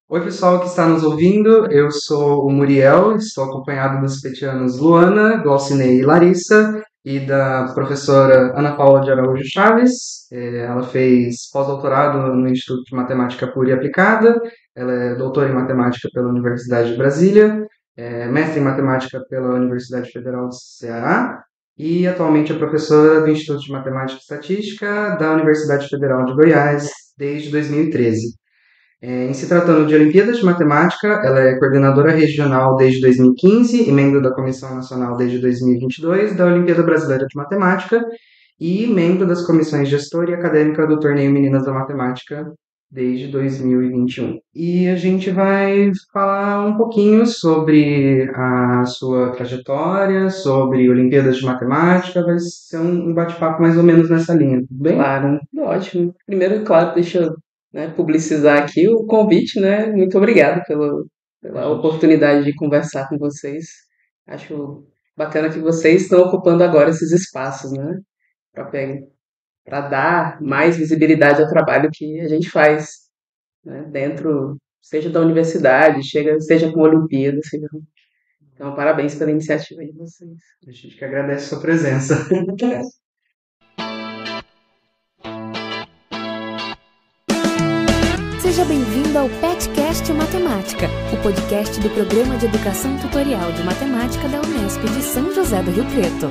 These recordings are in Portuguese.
Oi, pessoal que está nos ouvindo. Eu sou o Muriel, estou acompanhado dos petianos Luana, Glaucinei e Larissa, e da professora Ana Paula de Araújo Chaves. Ela fez pós-doutorado no Instituto de Matemática Pura e Aplicada, ela é doutora em matemática pela Universidade de Brasília, mestre em matemática pela Universidade Federal do Ceará, e atualmente é professora do Instituto de Matemática e Estatística da Universidade Federal de Goiás desde 2013. Em se tratando de Olimpíadas de Matemática, ela é coordenadora regional desde 2015 e membro da Comissão Nacional desde 2022 da Olimpíada Brasileira de Matemática e membro das comissões gestora e acadêmica do Torneio Meninas da Matemática desde 2021. E a gente vai falar um pouquinho sobre a sua trajetória, sobre Olimpíadas de Matemática, vai ser um bate-papo mais ou menos nessa linha, tudo bem? Claro, ótimo. Primeiro, claro, deixa eu, publicizar aqui o convite, né? Muito obrigado A pela gente oportunidade de conversar com vocês. Acho bacana que vocês estão ocupando agora esses espaços, né? Para dar mais visibilidade ao trabalho que a gente faz, né? Dentro, seja da universidade, seja com a Olimpíada, seja... Então, parabéns pela iniciativa de vocês. A gente que agradece a sua presença. Seja bem-vindo ao PetCast Matemática, o podcast do Programa de Educação Tutorial de Matemática da Unesp de São José do Rio Preto.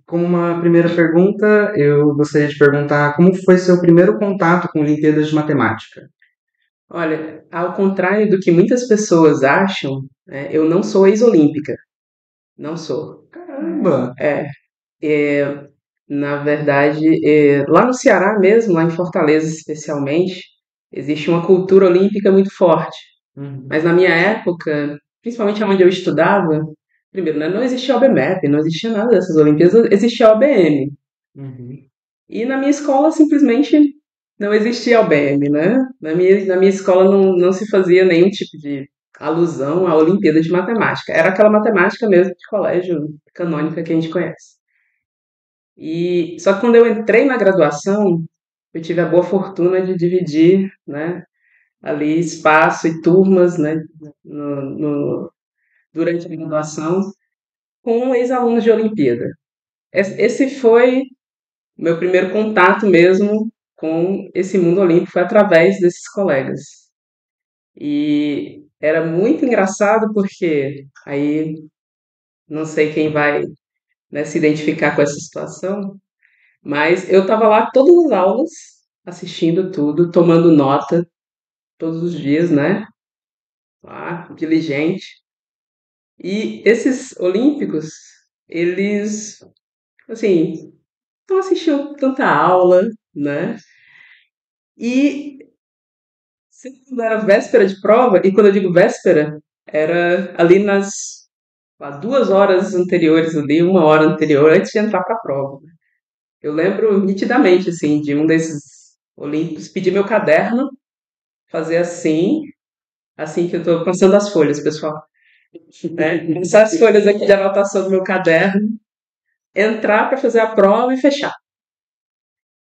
Como uma primeira pergunta, eu gostaria de perguntar como foi seu primeiro contato com Olimpíadas de Matemática? Olha, ao contrário do que muitas pessoas acham, né, eu não sou ex-olímpica. Não sou. Caramba! É, é, na verdade, lá no Ceará mesmo, lá em Fortaleza especialmente, existe uma cultura olímpica muito forte. Uhum, Mas na minha época, principalmente onde eu estudava, primeiro, né, não existia o OBMEP, não existia nada dessas Olimpíadas, existia a OBM. uhum. E na minha escola simplesmente não existia OBM, né? Na minha escola não se fazia nenhum tipo de alusão à Olimpíada de Matemática. Era aquela matemática mesmo de colégio canônica que a gente conhece. E só que quando eu entrei na graduação, eu tive a boa fortuna de dividir, né, ali espaço e turmas, né, durante a graduação com ex-alunos de Olimpíada. Esse foi meu primeiro contato mesmo com esse mundo olímpico, foi através desses colegas. E era muito engraçado porque aí não sei quem vai, né, se identificar com essa situação, mas eu estava lá todas as aulas, assistindo tudo, tomando nota todos os dias, né? Lá, diligente. E esses olímpicos, eles, assim, não assistiam tanta aula, né? E quando era véspera de prova, e quando eu digo véspera, era ali nas lá, 2 horas anteriores, ali, 1 hora anterior, antes de entrar para a prova. Eu lembro nitidamente, assim, de um desses olímpicos pedir meu caderno, fazer assim que eu tô passando as folhas, pessoal. Né? Passar as folhas aqui de anotação do meu caderno, entrar para fazer a prova e fechar.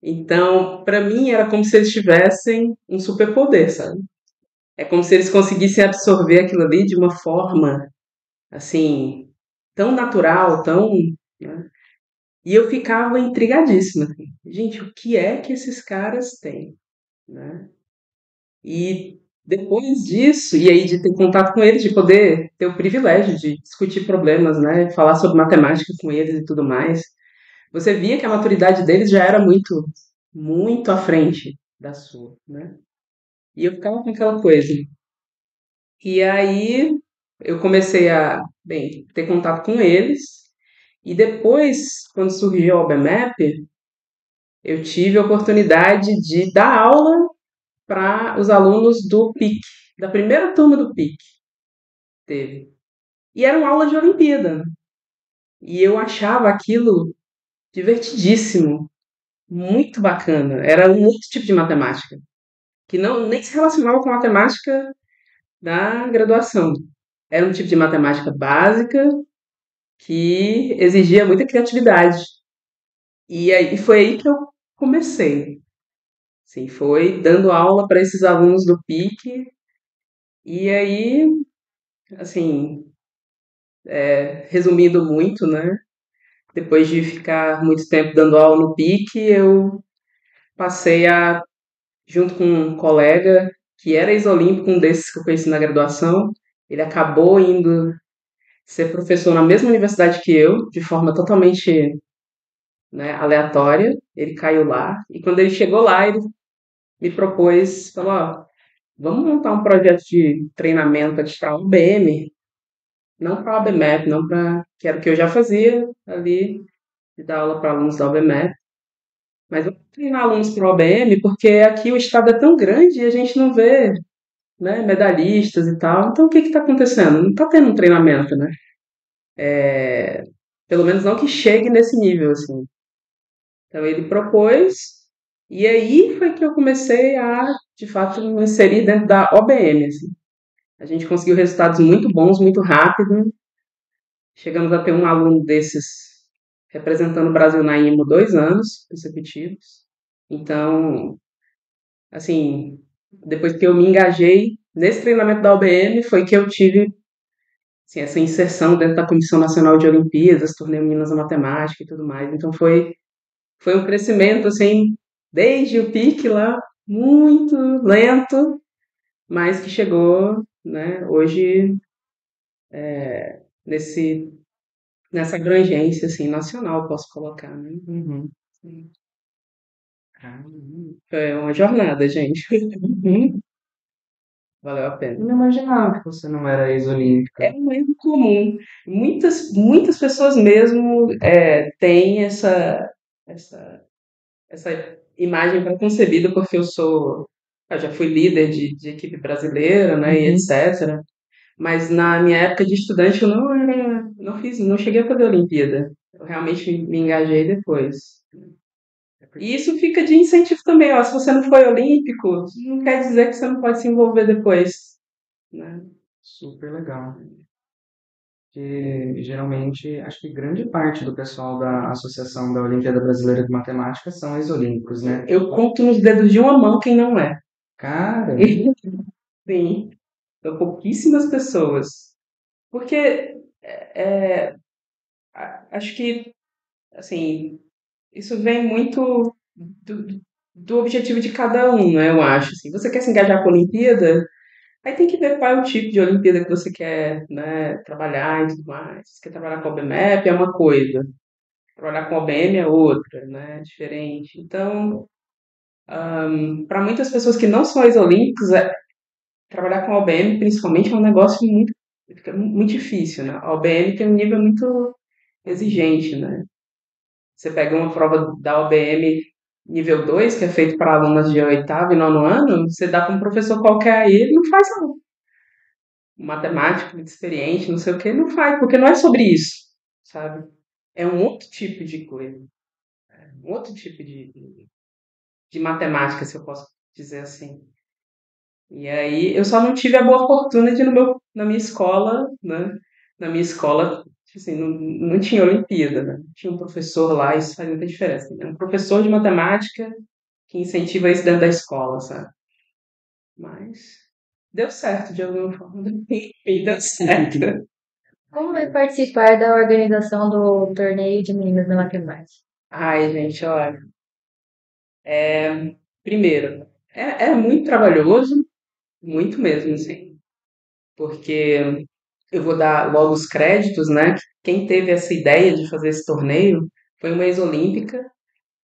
Então, para mim, era como se eles tivessem um superpoder, sabe? É como se eles conseguissem absorver aquilo ali de uma forma, assim, tão natural, tão, né? E eu ficava intrigadíssima. Assim. Gente, o que é que esses caras têm, né? E depois disso, e aí de ter contato com eles, de poder ter o privilégio de discutir problemas, né? Falar sobre matemática com eles e tudo mais, você via que a maturidade deles já era muito, muito à frente da sua, né? E eu ficava com aquela coisa. E aí eu comecei a, bem, ter contato com eles. E depois, quando surgiu o OBMAP, eu tive a oportunidade de dar aula para os alunos do PIC, da primeira turma do PIC, teve. E eram aulas de Olimpíada. E eu achava aquilo divertidíssimo. muito bacana. Era um outro tipo de matemática, que não nem se relacionava com a matemática da graduação. Era um tipo de matemática básica que exigia muita criatividade. E aí foi aí que eu comecei. Sim, foi dando aula para esses alunos do PIC. E aí, assim, resumindo muito, né? Depois de ficar muito tempo dando aula no PIC, eu passei a, junto com um colega que era ex-olímpico, um desses que eu conheci na graduação, ele acabou indo ser professor na mesma universidade que eu, de forma totalmente, né, aleatória. Ele caiu lá, e quando ele chegou lá, ele me propôs, falou, ó, vamos montar um projeto de treinamento aqui para a UBM, não para a UBMEP, não para, que era o que eu já fazia ali, de dar aula para alunos da UBMEP, mas vamos treinar alunos para a UBM, porque aqui o estado é tão grande e a gente não vê, né, medalhistas e tal. Então o que está acontecendo? Não está tendo um treinamento, né? Pelo menos não que chegue nesse nível, assim. Então ele propôs, e aí foi que eu comecei a, de fato, me inserir dentro da OBM, assim. A gente conseguiu resultados muito bons, muito rápido. Chegamos a ter um aluno desses representando o Brasil na IMO 2 anos consecutivos. Então, assim, depois que eu me engajei nesse treinamento da OBM, foi que eu tive assim, essa inserção dentro da Comissão Nacional de Olimpíadas, torneio Minas da Matemática e tudo mais. Então foi um crescimento assim, desde o pique lá, muito lento, mas que chegou, né, hoje nesse nessa abrangência assim nacional, posso colocar, né? Uhum. Sim. Ah, É uma jornada, gente. Valeu a eu pena. não imaginava que você não era ex-olímpica. É um erro comum. Muitas pessoas mesmo têm essa, essa imagem pré-concebida porque eu já fui líder de equipe brasileira, né, e Uhum. etc. Mas na minha época de estudante eu não cheguei a fazer Olimpíada. Eu realmente me engajei depois. E isso fica de incentivo também, ó. Se você não foi olímpico, não quer dizer que você não pode se envolver depois, né? Super legal. Que geralmente, acho que grande parte do pessoal da Associação da Olimpíada Brasileira de Matemática são ex-olímpicos, né? Eu conto nos dedos de uma mão quem não é. Cara, Sim, são pouquíssimas pessoas. Porque acho que, assim, isso vem muito do objetivo de cada um, né? Eu acho. Assim, você quer se engajar com a Olimpíada? Aí tem que ver qual é o tipo de Olimpíada que você quer, né, trabalhar e tudo mais. Se quer trabalhar com a OBMEP é uma coisa, trabalhar com a OBM é outra, né? Diferente. Então, para muitas pessoas que não são ex-olímpicos, trabalhar com a OBM, principalmente, é um negócio muito, fica muito difícil, né? A OBM tem um nível muito exigente, né? Você pega uma prova da OBM nível 2 que é feito para alunos de oitavo e nono ano, você dá para um professor qualquer aí, ele não faz não. Um matemático muito experiente, não sei o que, não faz, porque não é sobre isso, sabe? É um outro tipo de coisa, um outro tipo de matemática, se eu posso dizer assim. E aí eu só não tive a boa fortuna de na minha escola, né? Na minha escola, tipo assim, não tinha Olimpíada, né? Tinha um professor lá, isso faz muita diferença, né? Um professor de matemática que incentiva isso dentro da escola, sabe? Mas deu certo de alguma forma. Enfim, deu certo. Como vai participar da organização do torneio de meninas da matemática? Ai, gente, olha. Primeiro, é muito trabalhoso, muito mesmo, assim. Porque eu vou dar logo os créditos, né? Quem teve essa ideia de fazer esse torneio foi uma ex-olímpica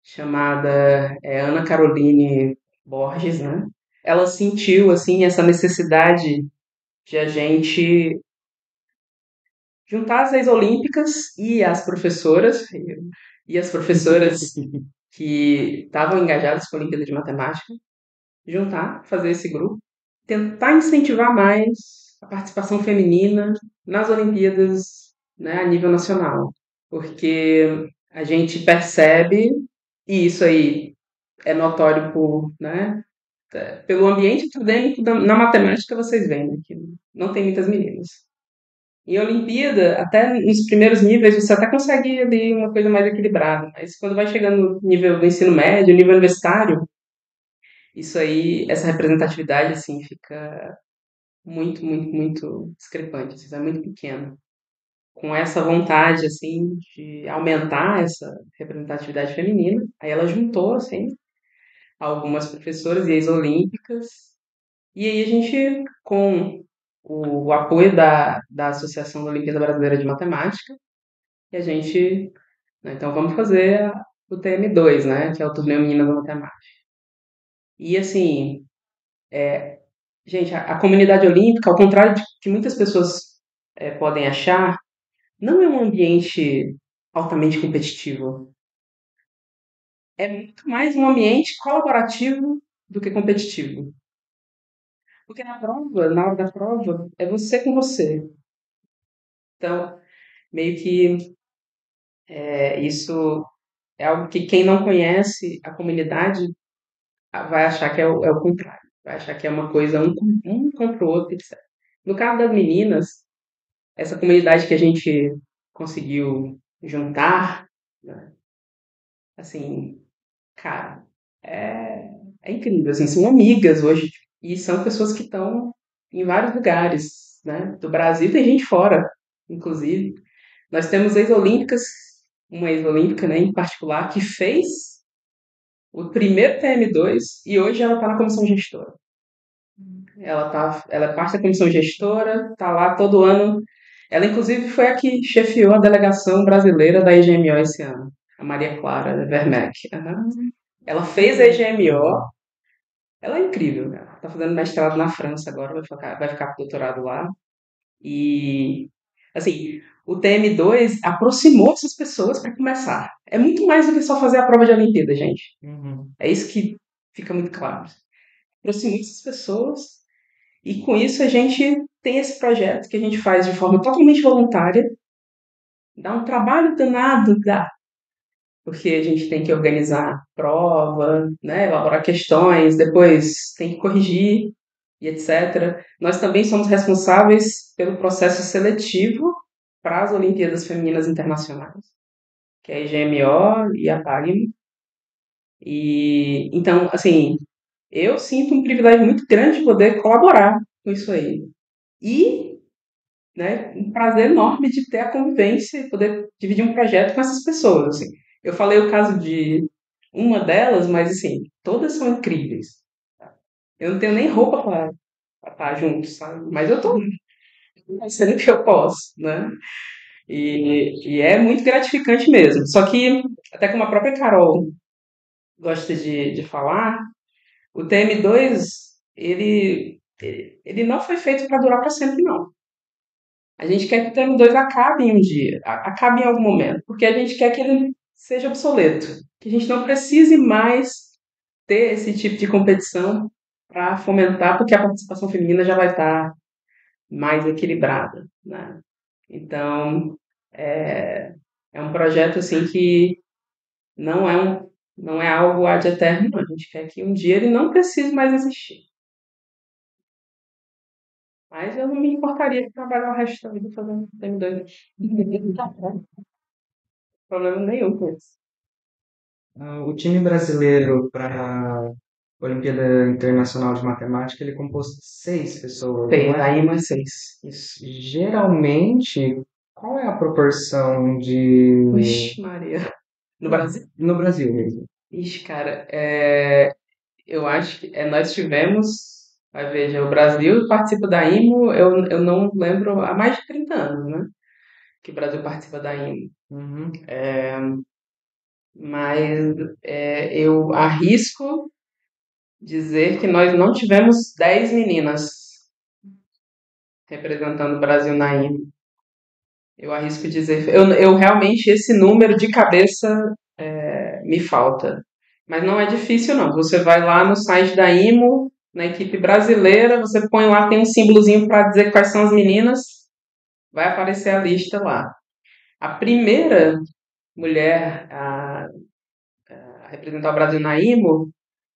chamada Ana Caroline Borges, né? Ela sentiu assim essa necessidade de a gente juntar as ex-olímpicas e as professoras que estavam engajadas com a Olimpíada de Matemática, juntar, fazer esse grupo, tentar incentivar mais a participação feminina nas Olimpíadas, né, a nível nacional, porque a gente percebe E isso aí é notório né, pelo ambiente acadêmico na matemática, vocês veem, né, que não tem muitas meninas. Em Olimpíada, até nos primeiros níveis, você até consegue ali uma coisa mais equilibrada, mas quando vai chegando no nível do ensino médio, nível universitário, isso aí, essa representatividade, assim, fica muito, muito, muito discrepante, assim, é muito pequena. Com essa vontade, assim, de aumentar essa representatividade feminina, aí ela juntou, assim, algumas professoras e ex-olímpicas, e aí a gente, com o apoio da Associação da Olimpíada Brasileira de Matemática, e a gente, né, então vamos fazer o TM2, né, que é o Torneio Meninas da Matemática. E assim, gente, a comunidade olímpica, ao contrário de que muitas pessoas podem achar, não é um ambiente altamente competitivo. É muito mais um ambiente colaborativo do que competitivo. Porque na prova, na hora da prova, é você com você. Então, meio que isso é algo que quem não conhece a comunidade vai achar que é o contrário. Vai achar que é uma coisa um contra o outro, etc. No caso das meninas, essa comunidade que a gente conseguiu juntar, né, assim, cara, é incrível, assim, são amigas hoje e são pessoas que estão em vários lugares, né, do Brasil, tem gente fora, inclusive. Nós temos ex-olímpicas, uma ex-olímpica, né, em particular, que fez o primeiro TM2 e hoje ela está na comissão gestora. Ela é parte da comissão gestora, está lá todo ano. Ela, inclusive, foi a que chefiou a delegação brasileira da EGMO esse ano, a Maria Clara Werneck. Uhum. Ela fez a EGMO, ela é incrível, né? Está fazendo mestrado na França agora, vai ficar com doutorado lá. E, assim, o TM2 aproximou essas pessoas para começar. É muito mais do que só fazer a prova de Olimpíada, gente. Uhum. É isso que fica muito claro. Aproximou essas pessoas e com isso a gente tem esse projeto que a gente faz de forma totalmente voluntária. Dá um trabalho danado, dá. Porque a gente tem que organizar prova, né, elaborar questões, depois tem que corrigir e etc. Nós também somos responsáveis pelo processo seletivo para as Olimpíadas Femininas Internacionais, que é a IGMO e a PAGM. E então, assim, eu sinto um privilégio muito grande de poder colaborar com isso aí. E, né, um prazer enorme de ter a convivência e poder dividir um projeto com essas pessoas, assim. Eu falei o caso de uma delas, mas, assim, todas são incríveis. Eu não tenho nem roupa para estar junto, sabe? Mas eu tô fazendo o que eu posso, né? E é muito gratificante mesmo. Só que, até como a própria Carol gosta de falar, o TM2, ele não foi feito para durar para sempre, não. A gente quer que o TM2 acabe em um dia, acabe em algum momento, porque a gente quer que ele seja obsoleto, que a gente não precise mais ter esse tipo de competição para fomentar, porque a participação feminina já vai estar mais equilibrada, né? Então, é um projeto assim que não é não é algo ad eterno, não. A gente quer que um dia ele não precise mais existir. Mas eu não me importaria de trabalhar o resto da vida fazendo TM2. Não tem problema nenhum com isso. O time brasileiro para a Olimpíada Internacional de Matemática, ele é composto de 6 pessoas, Tem, não é? daí mais 6. Isso. Geralmente, qual é a proporção de... Vixe, Maria. No Brasil? No Brasil mesmo? Ixi, cara, eu acho que nós tivemos. Vai veja, o Brasil participa da IMO, eu não lembro, há mais de 30 anos, né? Que o Brasil participa da IMO. Uhum. Mas eu arrisco dizer que nós não tivemos 10 meninas representando o Brasil na IMO. Eu arrisco dizer. Eu realmente, esse número de cabeça me falta. Mas não é difícil, não. Você vai lá no site da IMO, na equipe brasileira, você põe lá, tem um símbolozinho para dizer quais são as meninas, vai aparecer a lista lá. A primeira mulher a representar o Brasil na IMO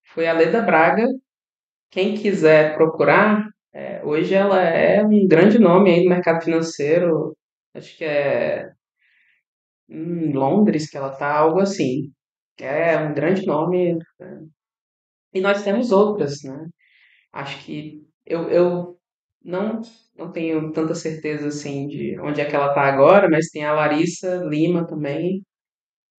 foi a Leda Braga. Quem quiser procurar, hoje ela é um grande nome aí no mercado financeiro. Acho que é em Londres que ela tá, algo assim. É um grande nome, né? E nós temos outras, né? Acho que eu não, não tenho tanta certeza assim de onde é que ela tá agora, mas tem a Larissa Lima também,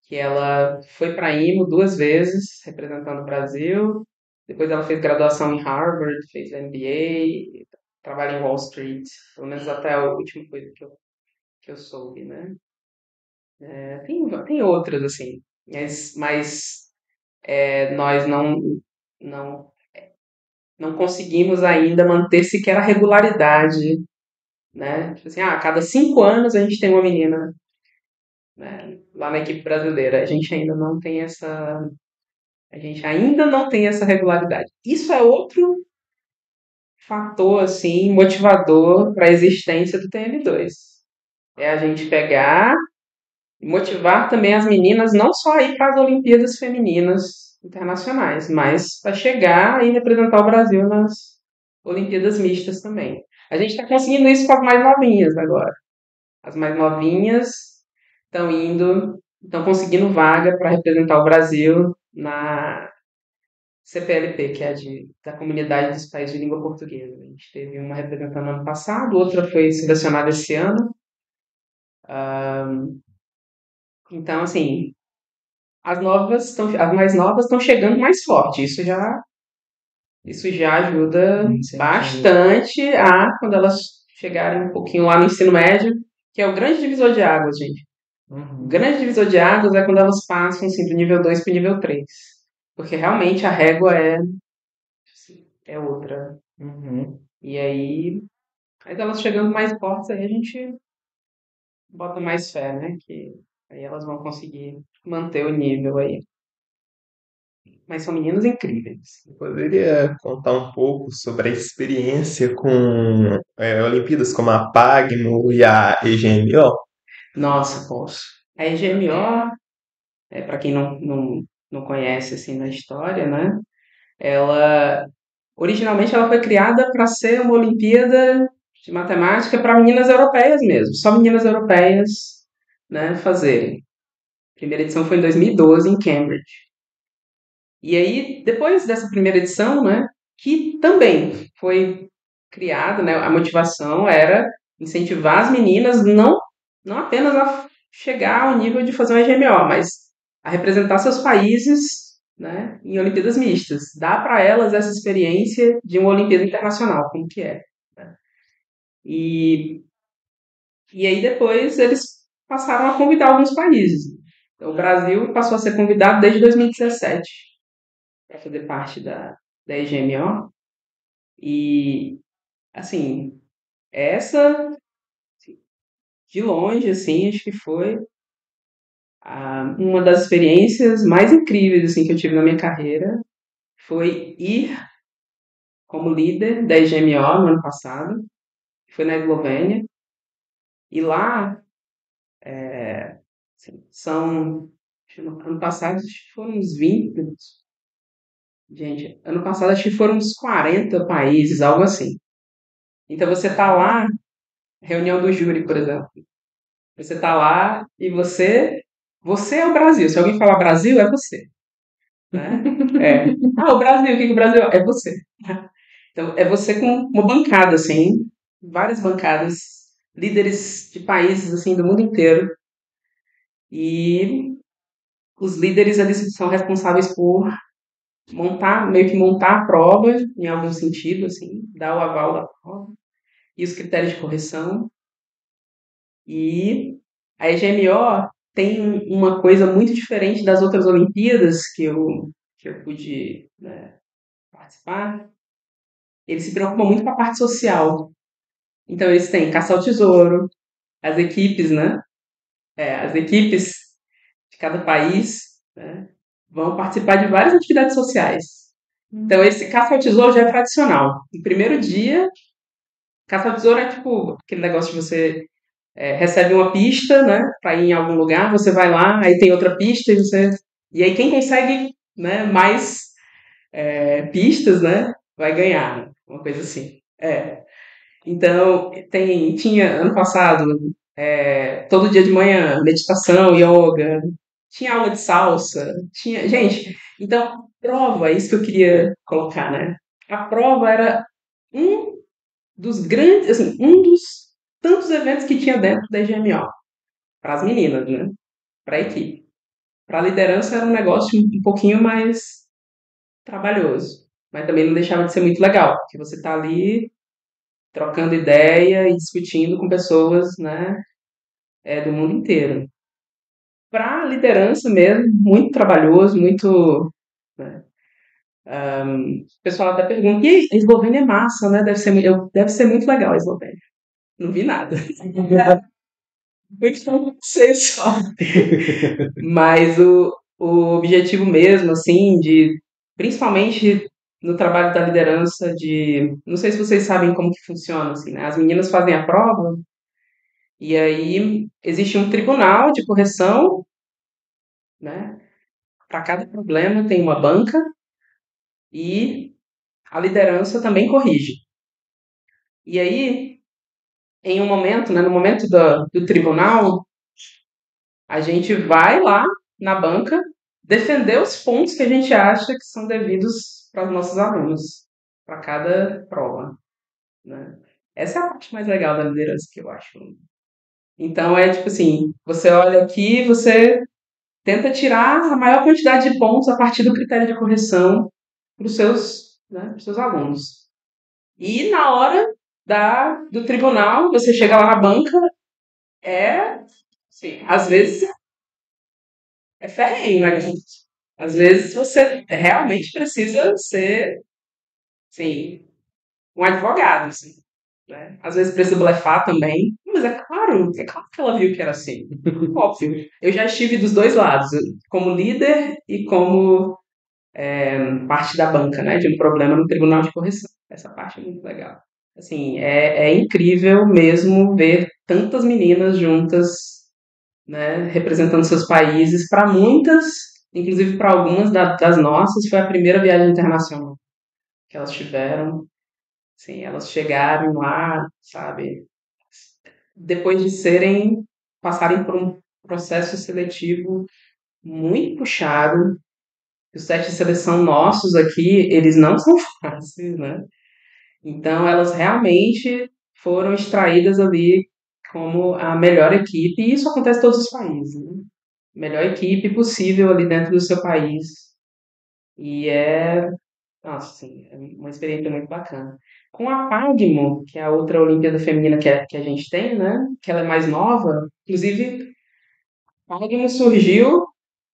que ela foi para a IMO 2 vezes, representando o Brasil. Depois ela fez graduação em Harvard, fez MBA, trabalha em Wall Street, pelo menos até a última coisa que eu soube, né? Tem outras, assim, mas nós não, não conseguimos ainda manter sequer a regularidade, né? Tipo assim, a cada 5 anos a gente tem uma menina, né, lá na equipe brasileira. A gente ainda não tem essa regularidade. Isso é outro fator, assim, motivador para a existência do TM2. É a gente pegar e motivar também as meninas não só a ir para as Olimpíadas Femininas Internacionais, mas para chegar e representar o Brasil nas Olimpíadas Mistas também. A gente está conseguindo isso com as mais novinhas agora. As mais novinhas estão conseguindo vaga para representar o Brasil na CPLP, que é da Comunidade dos Países de Língua Portuguesa. A gente teve uma representando no ano passado, outra foi selecionada esse ano. Então, assim, as mais novas estão chegando mais forte. Isso já ajuda bastante quando elas chegarem um pouquinho lá no ensino médio, que é o grande divisor de águas, gente. O grande divisor de águas é quando elas passam assim, do nível 2 para o nível 3. Porque realmente a régua é outra. E aí, elas chegando mais fortes, aí a gente bota mais fé, né? Que aí elas vão conseguir manter o nível aí. Mas são meninos incríveis. Poderia contar um pouco sobre a experiência com Olimpíadas como a PAGMO e a EGMO? Nossa, posso. A EGMO, para quem não conhece assim na história, né? Originalmente ela foi criada para ser uma Olimpíada de matemática para meninas europeias mesmo, só meninas europeias, né, fazerem. A primeira edição foi em 2012 em Cambridge. E aí, depois dessa primeira edição, né, que também foi criada, né, a motivação era incentivar as meninas não apenas a chegar ao nível de fazer uma EGMO, mas a representar seus países, né, em Olimpíadas mistas. Dar para elas essa experiência de uma Olimpíada internacional, como que é. Né? E aí depois eles passaram a convidar alguns países. Então, o Brasil passou a ser convidado desde 2017 para fazer parte da EGMO. E, assim, essa, de longe, assim, acho que foi uma das experiências mais incríveis assim, que eu tive na minha carreira. Foi ir como líder da EGMO no ano passado. Foi na Eslovênia. E lá, assim, ano passado, acho que foram uns 20. Gente, ano passado acho que foram uns 40 países, algo assim. Então você tá lá, reunião do júri, por exemplo. Você tá lá e você é o Brasil. Se alguém falar Brasil, é você. Né? O Brasil, o que o Brasil é? É você. Então, é você com uma bancada, assim, várias bancadas, líderes de países, assim, do mundo inteiro. E os líderes, eles são responsáveis por meio que montar a prova, em algum sentido, assim, dar o aval da prova, e os critérios de correção. E a EGMO tem uma coisa muito diferente das outras Olimpíadas que eu pude, né, participar. Eles se preocupam muito com a parte social. Então, eles têm caça ao tesouro, as equipes, né? As equipes de cada país, né, vão participar de várias atividades sociais. Então, esse caça ao tesouro já é tradicional. No primeiro dia, caça ao tesouro é tipo aquele negócio de você recebe uma pista, né, para ir em algum lugar, você vai lá, aí tem outra pista e você E aí quem consegue, né, mais pistas, né, vai ganhar, né? Uma coisa assim. Então, tinha ano passado, todo dia de manhã, meditação, yoga, tinha aula de salsa, tinha. Gente, então, prova, é isso que eu queria colocar, né? A prova era um dos grandes, assim, um dos tantos eventos que tinha dentro da EGMO, para as meninas, né? Para a equipe. Para a liderança era um negócio um pouquinho mais trabalhoso, mas também não deixava de ser muito legal, porque você está ali trocando ideia e discutindo com pessoas, né, do mundo inteiro. Para a liderança mesmo, muito trabalhoso, muito. Né, o pessoal até pergunta: e aí, a Eslovênia é massa, né? Deve ser muito legal a Eslovênia. Não vi nada. Muito não sei só. Mas o objetivo mesmo, assim, principalmente no trabalho da liderança, não sei se vocês sabem como que funciona, assim, né? As meninas fazem a prova e aí existe um tribunal de correção, né? Para cada problema tem uma banca e a liderança também corrige. E aí, em um momento, né, no momento do tribunal, a gente vai lá na banca defender os pontos que a gente acha que são devidos para os nossos alunos, para cada prova, né? Essa é a parte mais legal da liderança que eu acho. Então é tipo assim, você olha aqui, você tenta tirar a maior quantidade de pontos a partir do critério de correção para os seus, né, pros seus alunos. E na hora do tribunal, você chega lá na banca, sim, às vezes é ferrenho, né, gente? Às vezes você realmente precisa ser, sim, um advogado, assim, né? Às vezes precisa blefar também, mas é claro que ela viu que era assim, óbvio. Eu já estive dos dois lados, como líder e como parte da banca, né, de um problema no tribunal de correção. Essa parte é muito legal. Assim, é incrível mesmo ver tantas meninas juntas, né, representando seus países. Para muitas, inclusive para algumas das nossas, foi a primeira viagem internacional que elas tiveram. Sim, elas chegaram lá, sabe, depois de passarem por um processo seletivo muito puxado. Os testes de seleção nossos aqui, eles não são fáceis, né? Então, elas realmente foram extraídas ali como a melhor equipe, e isso acontece em todos os países, né? Melhor equipe possível ali dentro do seu país. E nossa, assim, é uma experiência muito bacana. Com a Pagmo, que é a outra Olimpíada Feminina que a gente tem, né? Que ela é mais nova, inclusive, a Pagmo surgiu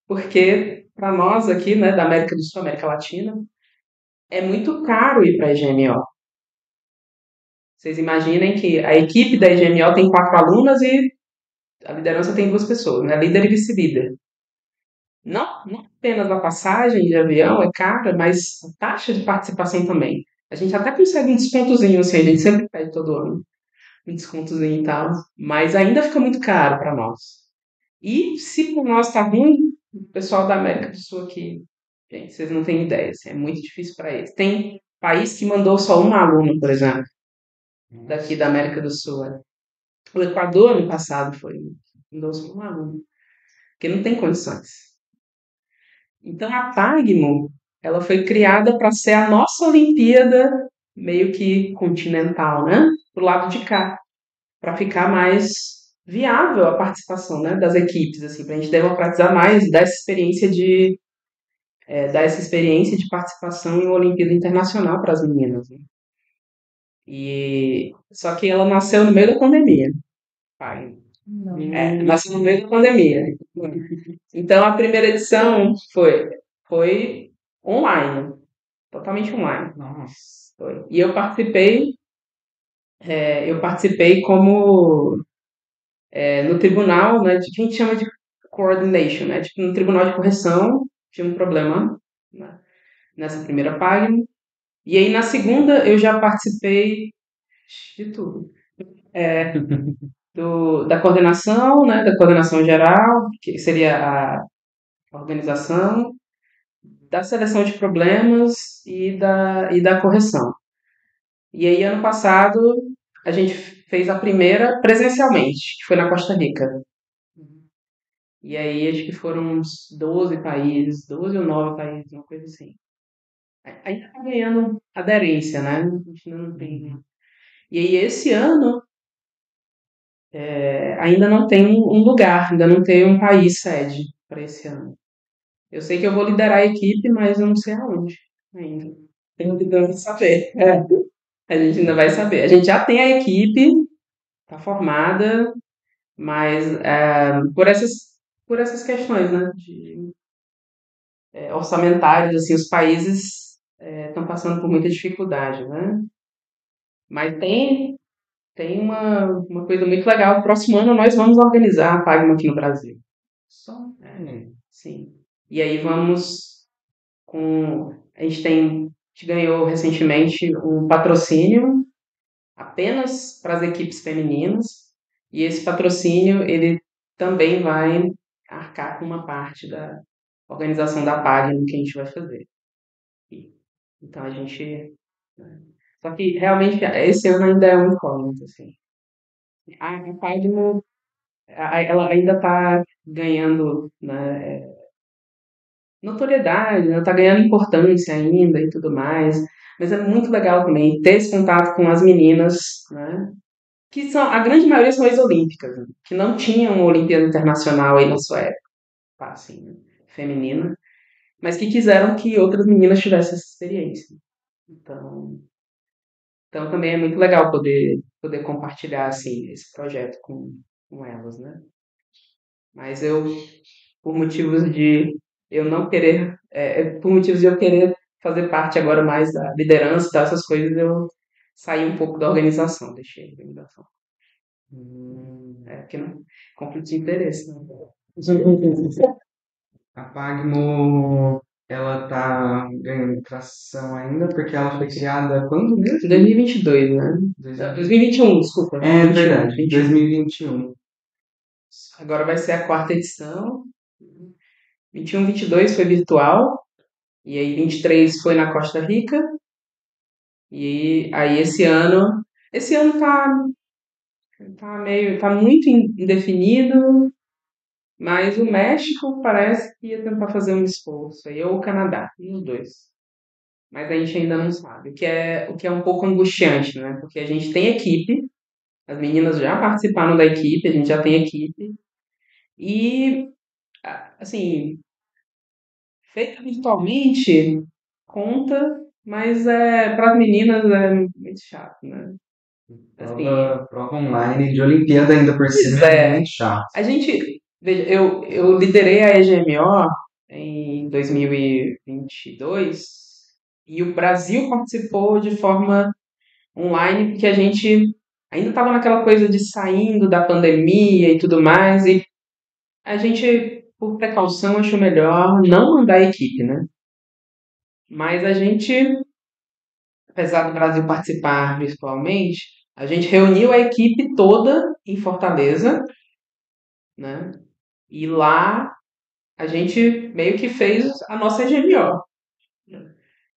porque, para nós aqui, né, da América do Sul, América Latina, é muito caro ir para a EGMO. Vocês imaginem que a equipe da EGMO tem 4 alunas e a liderança tem 2 pessoas, né? Líder e vice-líder. Não apenas a passagem de avião é cara, mas a taxa de participação também. A gente até consegue um descontozinho, assim, a gente sempre pede todo ano um descontozinho e tal, mas ainda fica muito caro para nós. E se para nós tá ruim, o pessoal da América do Sul aqui, gente, vocês não têm ideia, assim, é muito difícil para eles. Tem país que mandou só uma aluna, por exemplo, daqui da América do Sul. O Equador, ano passado, mandou só uma aluna, porque não tem condições. Então, a Pagmo, ela foi criada para ser a nossa Olimpíada meio que continental, né? Pro lado de cá, para ficar mais viável a participação, né, das equipes, assim, para a gente democratizar mais, dar essa experiência de participação em uma Olimpíada Internacional para as meninas, né? E só que ela nasceu no meio da pandemia. Pagmo. Nasceu no meio da pandemia. Então a primeira edição foi online, totalmente online. Nossa. Foi. E eu participei como no tribunal, né, que a gente chama de coordination, né? Tipo, no tribunal de correção tinha um problema, né, nessa primeira página. E aí na segunda eu já participei de tudo. Da coordenação, né, da coordenação geral, que seria organização, da seleção de problemas e da correção. E aí, ano passado, a gente fez a primeira presencialmente, que foi na Costa Rica. E aí, acho que foram uns 12 países, 12 ou 9 países, uma coisa assim. Ainda está ganhando aderência, né? A gente ainda não tem. E aí, esse ano, ainda não tem um lugar, ainda não tem um país sede para esse ano. Eu sei que eu vou liderar a equipe, mas eu não sei aonde ainda. Tenho que saber. A gente ainda vai saber. A gente já tem a equipe, está formada, mas por essas questões, né, orçamentárias, assim, os países estão passando por muita dificuldade, né? Mas tem uma coisa muito legal. Próximo ano nós vamos organizar a Pagma aqui no Brasil. Só, sim. E aí vamos a gente ganhou recentemente um patrocínio apenas para as equipes femininas, e esse patrocínio ele também vai arcar com uma parte da organização da Pagma que a gente vai fazer. Então a gente. Né? Só que realmente esse ano ainda é um incógnito, assim. A Pagma ela ainda está ganhando, né, notoriedade, ela está ganhando importância ainda e tudo mais. Mas é muito legal também ter esse contato com as meninas, né? Que são, a grande maioria são ex-olímpicas, né, que não tinham uma Olimpíada Internacional aí na sua época, assim, né, feminina, mas que quiseram que outras meninas tivessem essa experiência. Então também é muito legal poder compartilhar assim, esse projeto com elas, né? Mas por motivos de eu não querer, por motivos de eu querer fazer parte agora mais da liderança, tá, essas coisas, eu saí um pouco da organização, deixei a organização. Porque não, conflito de interesse, né? A Pagmo, ela tá ganhando tração ainda, porque ela foi criada quando Em mesmo? 2022, né? 2021, desculpa. É 21, verdade, 21. 2021. Agora vai ser a quarta edição. 21, 22 foi virtual. E aí 23 foi na Costa Rica. E aí esse ano tá muito indefinido, mas o México parece que ia tentar fazer um esforço, aí, ou o Canadá, um dos dois. Mas a gente ainda não sabe, o que é um pouco angustiante, né? Porque a gente tem equipe, as meninas já participaram da equipe, a gente já tem equipe, e, assim, feita virtualmente, conta, mas para as meninas é muito chato, né? Assim, Prova online de Olimpíada ainda por pois cima é é. muito chato. A gente, veja, eu liderei a EGMO em 2022 e o Brasil participou de forma online porque a gente ainda estava naquela coisa de saindo da pandemia e tudo mais, e a gente, por precaução, achou melhor não mandar a equipe, né? Mas a gente, apesar do Brasil participar virtualmente, a gente reuniu a equipe toda em Fortaleza, né? E lá a gente meio que fez a nossa EGMO.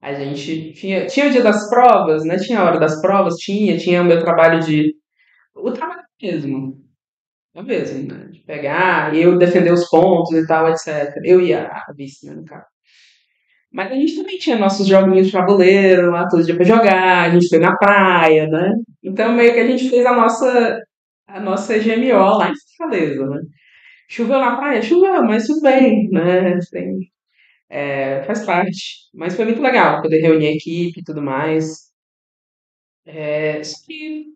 A gente tinha o dia das provas, né? Tinha a hora das provas, tinha o meu trabalho o trabalho mesmo. É mesmo, né? De pegar, e eu defender os pontos e tal, etc. Eu e a vice, né, no caso. Mas a gente também tinha nossos joguinhos de tabuleiro lá, todo dia pra jogar, a gente foi na praia, né? Então meio que a gente fez a nossa EGMO lá em Fortaleza, né? Choveu na praia? Choveu, mas tudo bem, né? Faz parte. Mas foi muito legal poder reunir a equipe e tudo mais. Só que,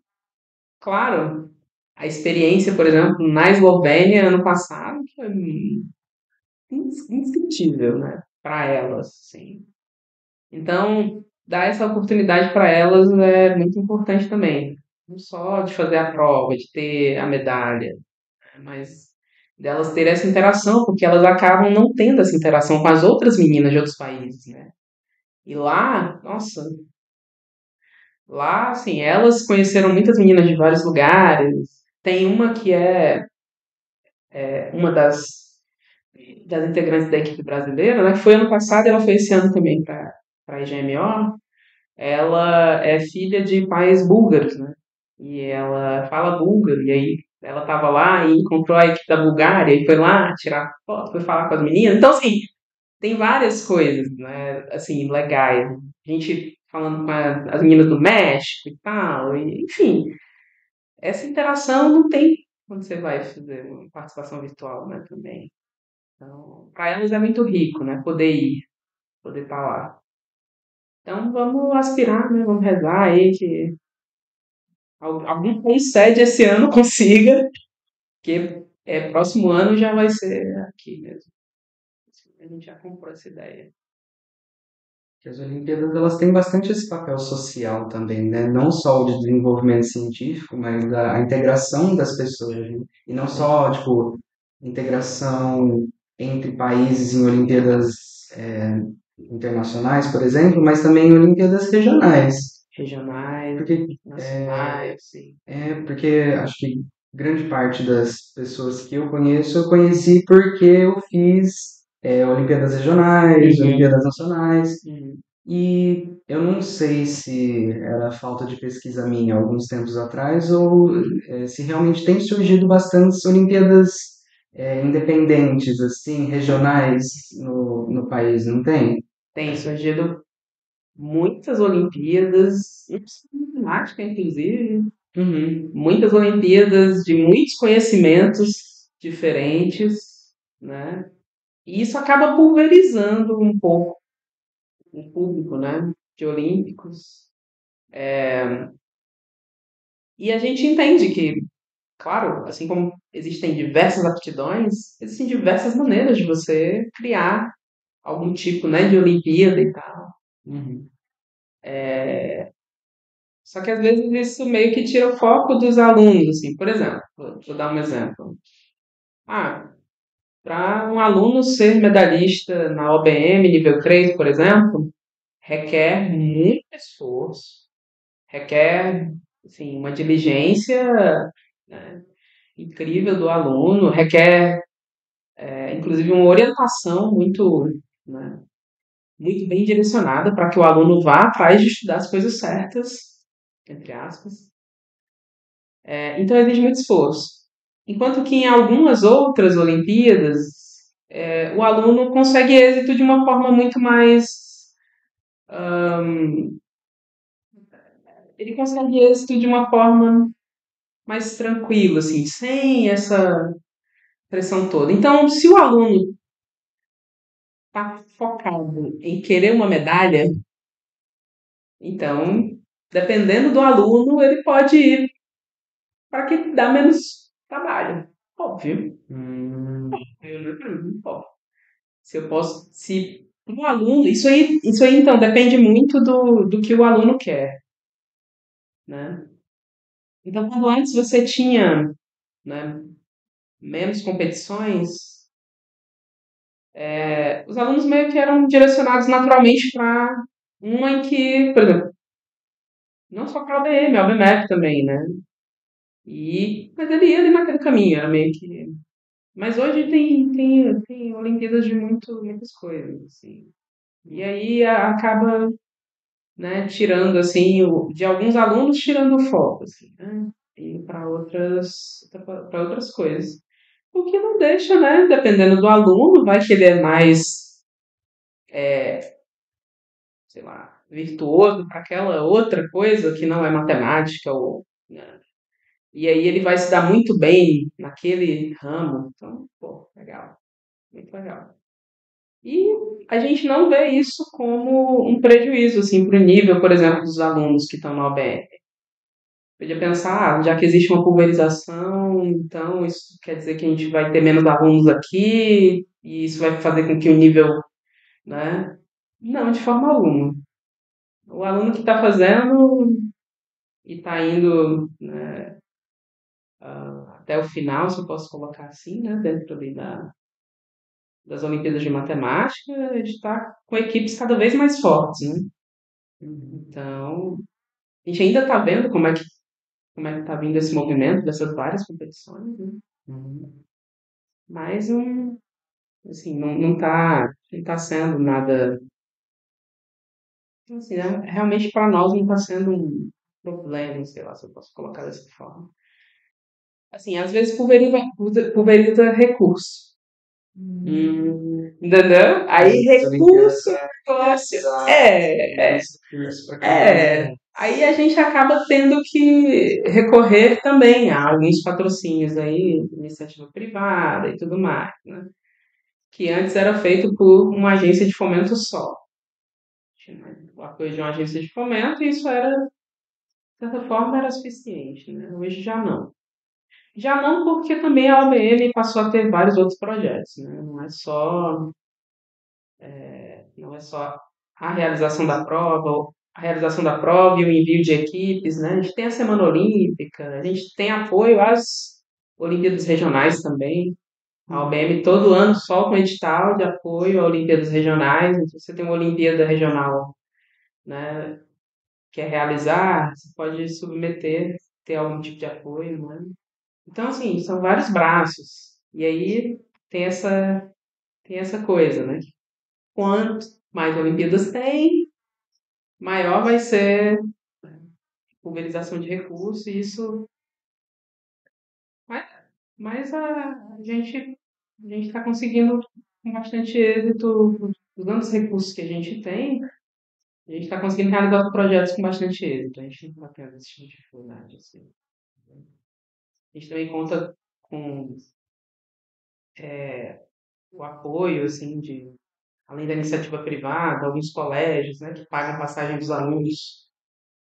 claro, a experiência, por exemplo, na Eslovênia ano passado foi indescritível, né? Para elas, sim. Então, dar essa oportunidade para elas é muito importante também. Não só de fazer a prova, de ter a medalha, né, mas delas terem essa interação, porque elas acabam não tendo essa interação com as outras meninas de outros países, né? E lá, nossa, lá, assim, elas conheceram muitas meninas de vários lugares. Tem uma que é uma das integrantes da equipe brasileira, né? Foi ano passado, ela foi esse ano também para a IGMO. Ela é filha de pais búlgaros, né? E ela fala búlgaro, e aí ela estava lá e encontrou a equipe da Bulgária e foi lá tirar foto, foi falar com as meninas. Então, assim, tem várias coisas, né? Assim, legais. A gente falando com as meninas do México e tal, e, enfim, essa interação não tem quando você vai fazer uma participação virtual, né? Também. Então, para elas é muito rico, né? Poder ir, poder estar lá. Então, vamos aspirar, né? Vamos rezar aí que algum país sede esse ano consiga, que próximo ano já vai ser aqui mesmo. A gente já comprou essa ideia. Que as Olimpíadas elas têm bastante esse papel social também, né? Não só o de desenvolvimento científico, mas a integração das pessoas, né? E não só, tipo, integração entre países em Olimpíadas internacionais, por exemplo, mas também em Olimpíadas regionais. Regionais, Porque, nacionais, sim. porque acho que grande parte das pessoas que eu conheci porque eu fiz Olimpíadas regionais, Uhum. Olimpíadas nacionais. Uhum. E eu não sei se era falta de pesquisa minha alguns tempos atrás ou se realmente tem surgido bastantes Olimpíadas independentes, assim, regionais no país, não tem? Tem surgido muitas Olimpíadas, matemática, inclusive, muitas Olimpíadas de muitos conhecimentos diferentes, né? E isso acaba pulverizando um pouco o público, né? De olímpicos. E a gente entende que, claro, assim como existem diversas aptidões, existem diversas maneiras de você criar algum tipo, né, de Olimpíada e tal. Uhum. Só que às vezes isso meio que tira o foco dos alunos, assim. Por exemplo, vou dar um exemplo. Ah, para um aluno ser medalhista na OBM nível 3, por exemplo, requer muito esforço, requer, assim, uma diligência, né, incrível do aluno, requer, inclusive, uma orientação muito, né, muito bem direcionada para que o aluno vá atrás de estudar as coisas certas, entre aspas. Então exige muito esforço. Enquanto que em algumas outras Olimpíadas, o aluno consegue êxito de uma forma muito mais. Ele consegue êxito de uma forma mais tranquila, assim, sem essa pressão toda. Então, se o aluno está focado em querer uma medalha, então, dependendo do aluno, ele pode ir para que dá menos trabalho. Óbvio. Óbvio. Se eu posso, se o aluno, isso aí então depende muito do que o aluno quer, né? Então, quando antes você tinha, né, menos competições, os alunos meio que eram direcionados naturalmente para uma em que, por exemplo, não só para a OBM, a OBMEP também, né? Mas ele ia ali naquele caminho, era meio que. Mas hoje tem Olimpíadas de muitas coisas, assim. E aí acaba, né, tirando assim de alguns alunos tirando o foco assim, né, e para outras coisas, o que não deixa, né, dependendo do aluno, vai que ele é mais, sei lá, virtuoso para aquela outra coisa que não é matemática ou, né, e aí ele vai se dar muito bem naquele ramo, então, pô, legal, muito legal. E a gente não vê isso como um prejuízo assim para o nível, por exemplo, dos alunos que estão na OBE. Podia pensar, já que existe uma pulverização, então isso quer dizer que a gente vai ter menos alunos aqui, e isso vai fazer com que o nível, né? Não, de forma alguma. O aluno que está fazendo e está indo, né, até o final, se eu posso colocar assim, né, dentro ali das Olimpíadas de Matemática, ele está com equipes cada vez mais fortes, né? Então, a gente ainda está vendo como é que está vindo esse movimento dessas várias competições, né? Mas assim, não tá sendo nada, assim, né, realmente para nós não tá sendo um problema, sei lá, se eu posso colocar dessa forma. Assim, às vezes pulveriza recurso. Entendeu? Aí As Olimpíadas recurso é um negócio. muitos recursos pra caramba. Aí a gente acaba tendo que recorrer também a alguns patrocínios aí, iniciativa privada e tudo mais, né? Que antes era feito por uma agência de fomento só. Tinha o apoio de uma agência de fomento e isso era, de certa forma, era suficiente, né? Hoje já não. Já não porque também a OBM passou a ter vários outros projetos, né? Não é só a realização da prova e o envio de equipes, né? A gente tem a Semana Olímpica, a gente tem apoio às Olimpíadas Regionais também. A OBM todo ano solta um edital de apoio a Olimpíadas Regionais. Então, você tem uma Olimpíada Regional, né, quer realizar, você pode submeter, ter algum tipo de apoio, né? Então, assim, são vários braços. E aí tem essa coisa, né? Quanto mais Olimpíadas tem, maior vai ser pulverização de recursos, e isso. Mas, mas a gente está conseguindo com bastante êxito, usando os recursos que a gente tem, a gente está conseguindo realizar os projetos com bastante êxito. A gente não está tendo esse tipo de dificuldade. Assim. A gente também conta com o apoio, assim, além da iniciativa privada, alguns colégios, né, que pagam passagem dos alunos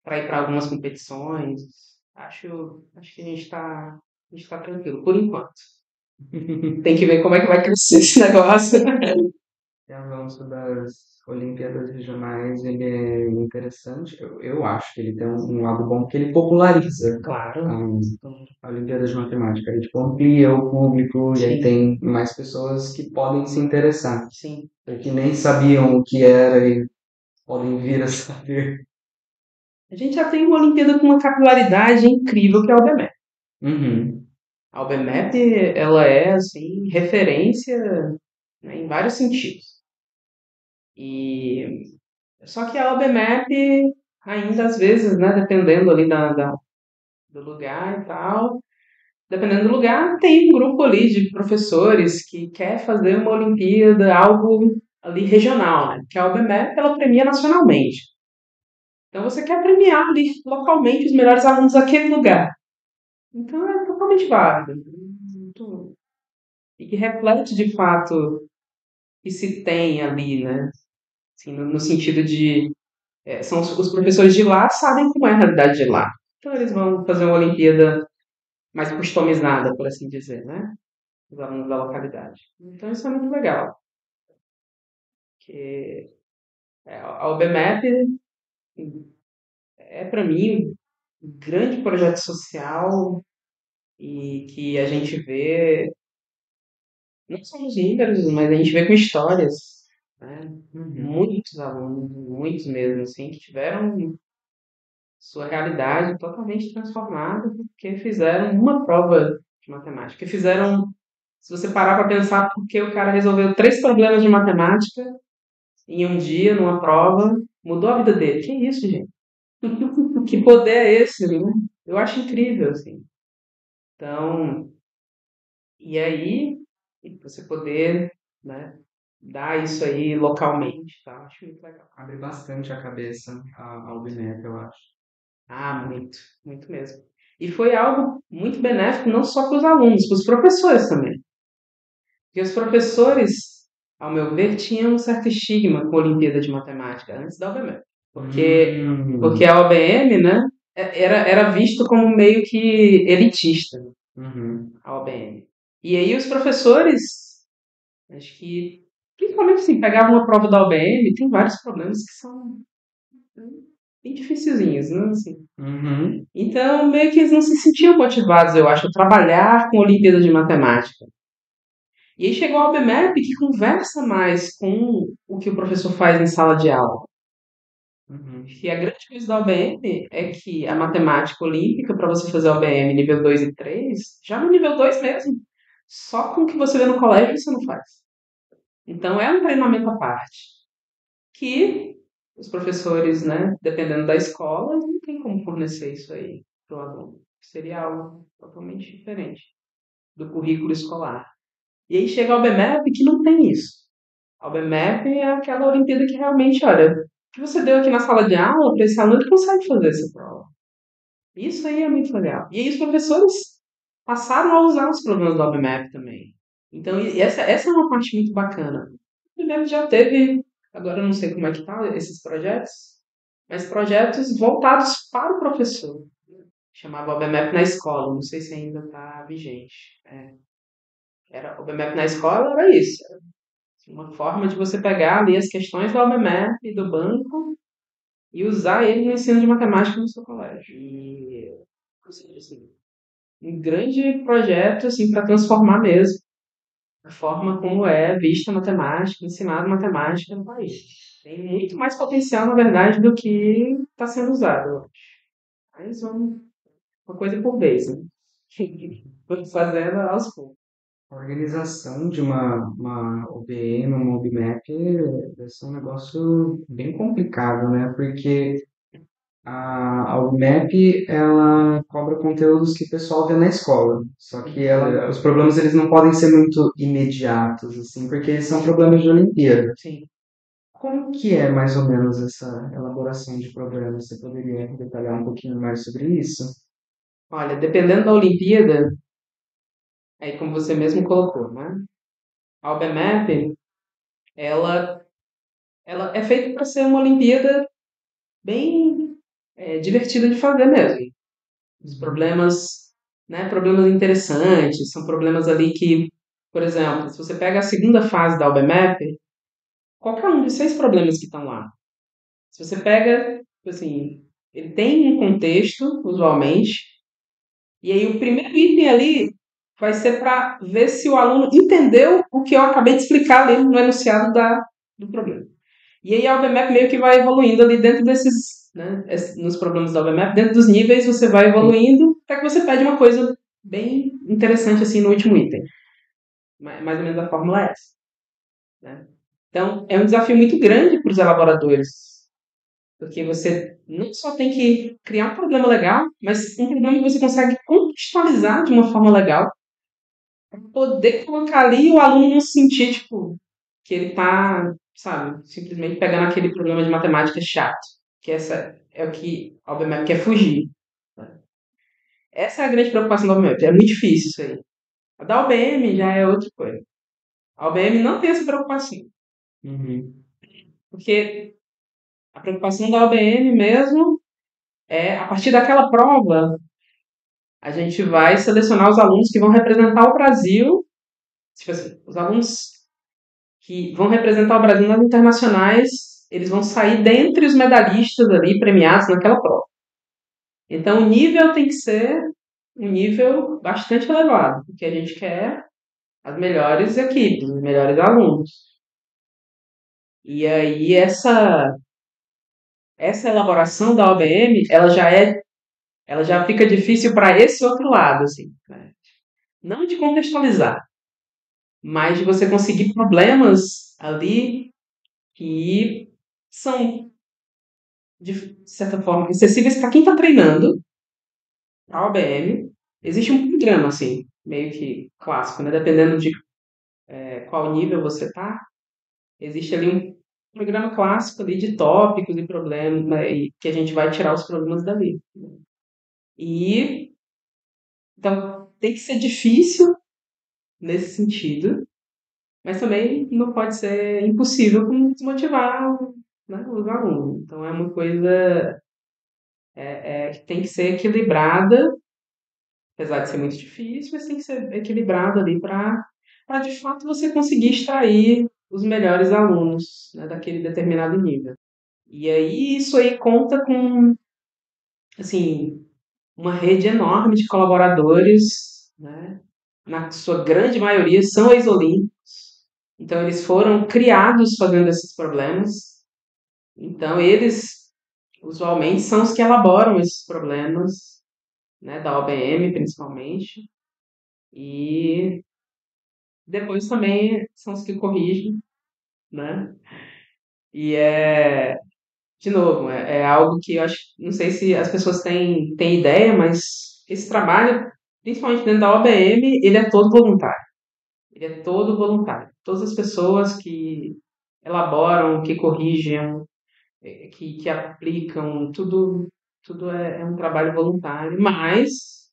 para ir para algumas competições. Acho que a gente tá tranquilo, por enquanto. Tem que ver como é que vai crescer esse negócio. O avanço das Olimpíadas Regionais, ele é interessante. Eu acho que ele tem um lado bom, que ele populariza Claro. a Olimpíada de Matemática. Ele tipo, amplia o público e aí Sim. tem mais pessoas que podem se interessar. Sim. Que nem sabiam o que era e podem vir a saber. A gente já tem uma Olimpíada com uma capilaridade incrível, que é a UBMEP. Uhum. A UBMEP, ela é, assim, referência, né, em vários sentidos. E só que a UBMEP, ainda às vezes, né, dependendo ali do lugar e tal, dependendo do lugar, tem um grupo ali de professores que quer fazer uma Olimpíada, algo ali regional, né? Porque a UBMEP, ela premia nacionalmente. Então você quer premiar ali localmente os melhores alunos daquele lugar. Então é totalmente válido. E que reflete de fato o que se tem ali, né? Assim, no sentido de. São os professores de lá sabem como é a realidade de lá. Então eles vão fazer uma Olimpíada mais customizada, por assim dizer, né? Os alunos da localidade. Então isso é muito legal. Que a UBMEP é, para mim, um grande projeto social e que a gente vê, não só nos números, mas a gente vê com histórias, né? Muitos alunos, muitos mesmo, assim, que tiveram sua realidade totalmente transformada porque fizeram uma prova de matemática. Se você parar para pensar porque o cara resolveu 3 problemas de matemática em um dia, numa prova, mudou a vida dele. Que isso, gente? Que poder é esse, né? Eu acho incrível, assim. Então, e aí, você poder, né, dar isso aí localmente, tá? Acho muito legal. Abre bastante a cabeça ao BNEP, eu acho. Ah, muito, muito mesmo. E foi algo muito benéfico, não só para os alunos, para os professores também. Porque os professores, ao meu ver, tinham um certo estigma com a Olimpíada de Matemática antes da OBM. Porque a OBM, né, era visto como meio que elitista, a OBM. E aí os professores, acho que, principalmente assim, pegavam uma prova da OBM, tem vários problemas que são bem dificilzinhos, né, assim. Então, meio que eles não se sentiam motivados, eu acho, a trabalhar com a Olimpíada de Matemática. E aí chegou a OBMEP que conversa mais com o que o professor faz em sala de aula. E a grande coisa da OBM é que a matemática olímpica, para você fazer a OBM nível 2 e 3, já no nível 2 mesmo, só com o que você vê no colégio você não faz. Então, é um treinamento à parte, que os professores, né, dependendo da escola, não tem como fornecer isso aí para o aluno. Seria algo totalmente diferente do currículo escolar. E aí chega ao BMAP que não tem isso. A BMAP é aquela Olimpíada que realmente, olha, o que você deu aqui na sala de aula para esse aluno, ele consegue fazer essa prova. Isso aí é muito legal. E aí os professores passaram a usar os programas do OBMAP também. Então, essa é uma parte muito bacana. O BMAP já teve, agora eu não sei como é que tá esses projetos, mas projetos voltados para o professor. Chamava OBMAP na escola, não sei se ainda está vigente. Era, o OBMAP na escola era isso. Uma forma de você pegar ali as questões do OBMAP e do banco e usar ele no ensino de matemática no seu colégio. E, ou seja, assim, um grande projeto assim, para transformar mesmo a forma como é vista a matemática, ensinada matemática no país. Tem muito mais potencial, na verdade, do que está sendo usado, eu acho. Mas uma coisa por vez, né? Vou fazendo aos poucos. A organização de uma OBM, uma OBMAP, deve ser um negócio bem complicado, né? Porque a OBMAP, ela cobra conteúdos que o pessoal vê na escola. Só que os problemas eles não podem ser muito imediatos, assim, porque eles são problemas de Olimpíada. Sim. Como que é mais ou menos essa elaboração de programas? Você poderia detalhar um pouquinho mais sobre isso? Olha, dependendo da Olimpíada, aí como você mesmo colocou, né? A OBMAP, ela, ela é feita para ser uma Olimpíada bem divertida de fazer mesmo. Os problemas, né, problemas interessantes, são problemas ali que, por exemplo, se você pega a segunda fase da OBMAP, qualquer um dos 6 problemas que estão lá, se você pega, tipo assim, ele tem um contexto, usualmente, e aí o primeiro item ali vai ser para ver se o aluno entendeu o que eu acabei de explicar ali no enunciado do problema. E aí a OBMAP meio que vai evoluindo ali dentro desses, né, nos problemas da OBMAP, dentro dos níveis você vai evoluindo até que você pede uma coisa bem interessante assim no último item. Mais ou menos a fórmula é essa, né? Então, é um desafio muito grande para os elaboradores, porque você não só tem que criar um problema legal, mas um problema que você consegue contextualizar de uma forma legal, para poder colocar ali e o aluno não sentir, tipo, que ele tá, sabe, simplesmente pegando aquele problema de matemática chato, que essa é o que a OBMAP quer fugir, né? Essa é a grande preocupação da OBMAP, é muito difícil isso aí. A da OBM já é outra coisa. A OBM não tem essa preocupação, Uhum. porque a preocupação da OBM mesmo é, a partir daquela prova, a gente vai selecionar os alunos que vão representar o Brasil, tipo assim, os alunos que vão representar o Brasil nas internacionais, eles vão sair dentre os medalhistas ali premiados naquela prova. Então o nível tem que ser um nível bastante elevado, porque a gente quer as melhores equipes, os melhores alunos. E aí essa elaboração da OBM, ela já fica difícil para esse outro lado, assim, né? Não de contextualizar, mas de você conseguir problemas ali que são de certa forma acessíveis para quem está treinando a OBM. Existe um programa assim, meio que clássico, né? Dependendo de qual nível você tá, existe ali um programa clássico ali de tópicos e problemas, né, e que a gente vai tirar os problemas dali. E então tem que ser difícil nesse sentido, mas também não pode ser impossível para desmotivar, né, os alunos. Então é uma coisa que tem que ser equilibrada, apesar de ser muito difícil, mas tem que ser equilibrada ali para de fato você conseguir extrair os melhores alunos, né, daquele determinado nível. E aí isso aí conta com assim uma rede enorme de colaboradores, né? Na sua grande maioria são ex-olímpicos, então eles foram criados fazendo esses problemas, então eles usualmente são os que elaboram esses problemas, né, da OBM principalmente, e depois também são os que corrigem né? E de novo, é algo que eu acho, não sei se as pessoas têm ideia, mas esse trabalho, principalmente dentro da OBM, ele é todo voluntário. Ele é todo voluntário. Todas as pessoas que elaboram, que corrigem, que aplicam, tudo é um trabalho voluntário, mas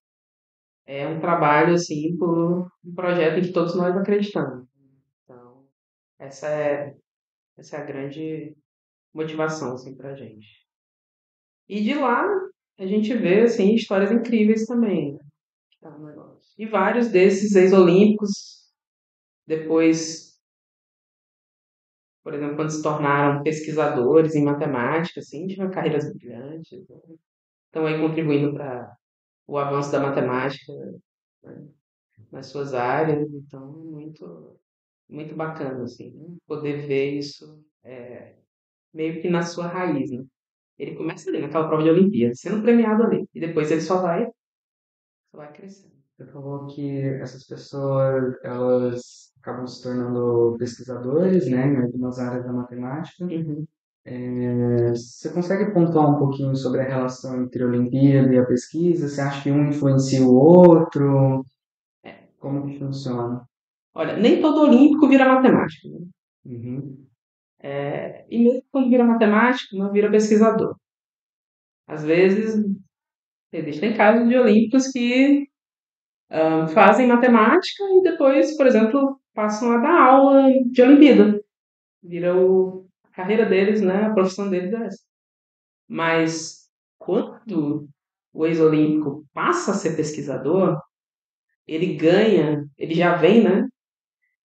é um trabalho, assim, por um projeto em que todos nós acreditamos. Então, essa é, essa é a grande motivação, assim, pra gente. E de lá, a gente vê, assim, histórias incríveis também, né? Que tá no negócio. E vários desses ex-olímpicos, depois, por exemplo, quando se tornaram pesquisadores em matemática, assim, tiveram carreiras brilhantes, né? Estão aí contribuindo para o avanço da matemática, né, nas suas áreas, então muito, muito bacana, assim, né? Poder ver isso meio que na sua raiz, né? Ele começa ali, naquela prova de Olimpíada, sendo premiado ali, e depois ele só vai crescendo. Você falou que essas pessoas, elas acabam se tornando pesquisadores, né, em algumas áreas da matemática. Uhum. Você consegue pontuar um pouquinho sobre a relação entre a Olimpíada e a pesquisa? Você acha que um influencia o outro? Como que funciona? Olha, nem todo olímpico vira matemático, né? Uhum. E mesmo quando vira matemático, não vira pesquisador. Às vezes, existem casos de olímpicos que fazem matemática e depois, por exemplo, passam a dar aula de Olimpíada. Vira a carreira deles, né? A profissão deles é essa. Mas quando o ex-olímpico passa a ser pesquisador, ele já vem, né,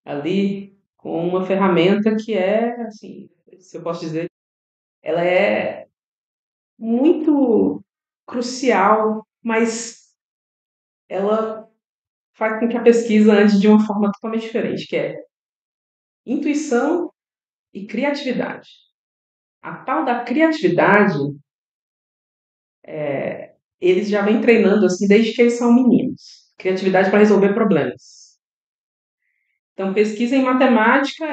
ali com uma ferramenta que é, assim, se eu posso dizer, ela é muito crucial, mas ela faz com que a pesquisa ande de uma forma totalmente diferente, que é intuição e criatividade. A tal da criatividade, eles já vêm treinando assim desde que eles são meninos. Criatividade para resolver problemas. Então, pesquisa em matemática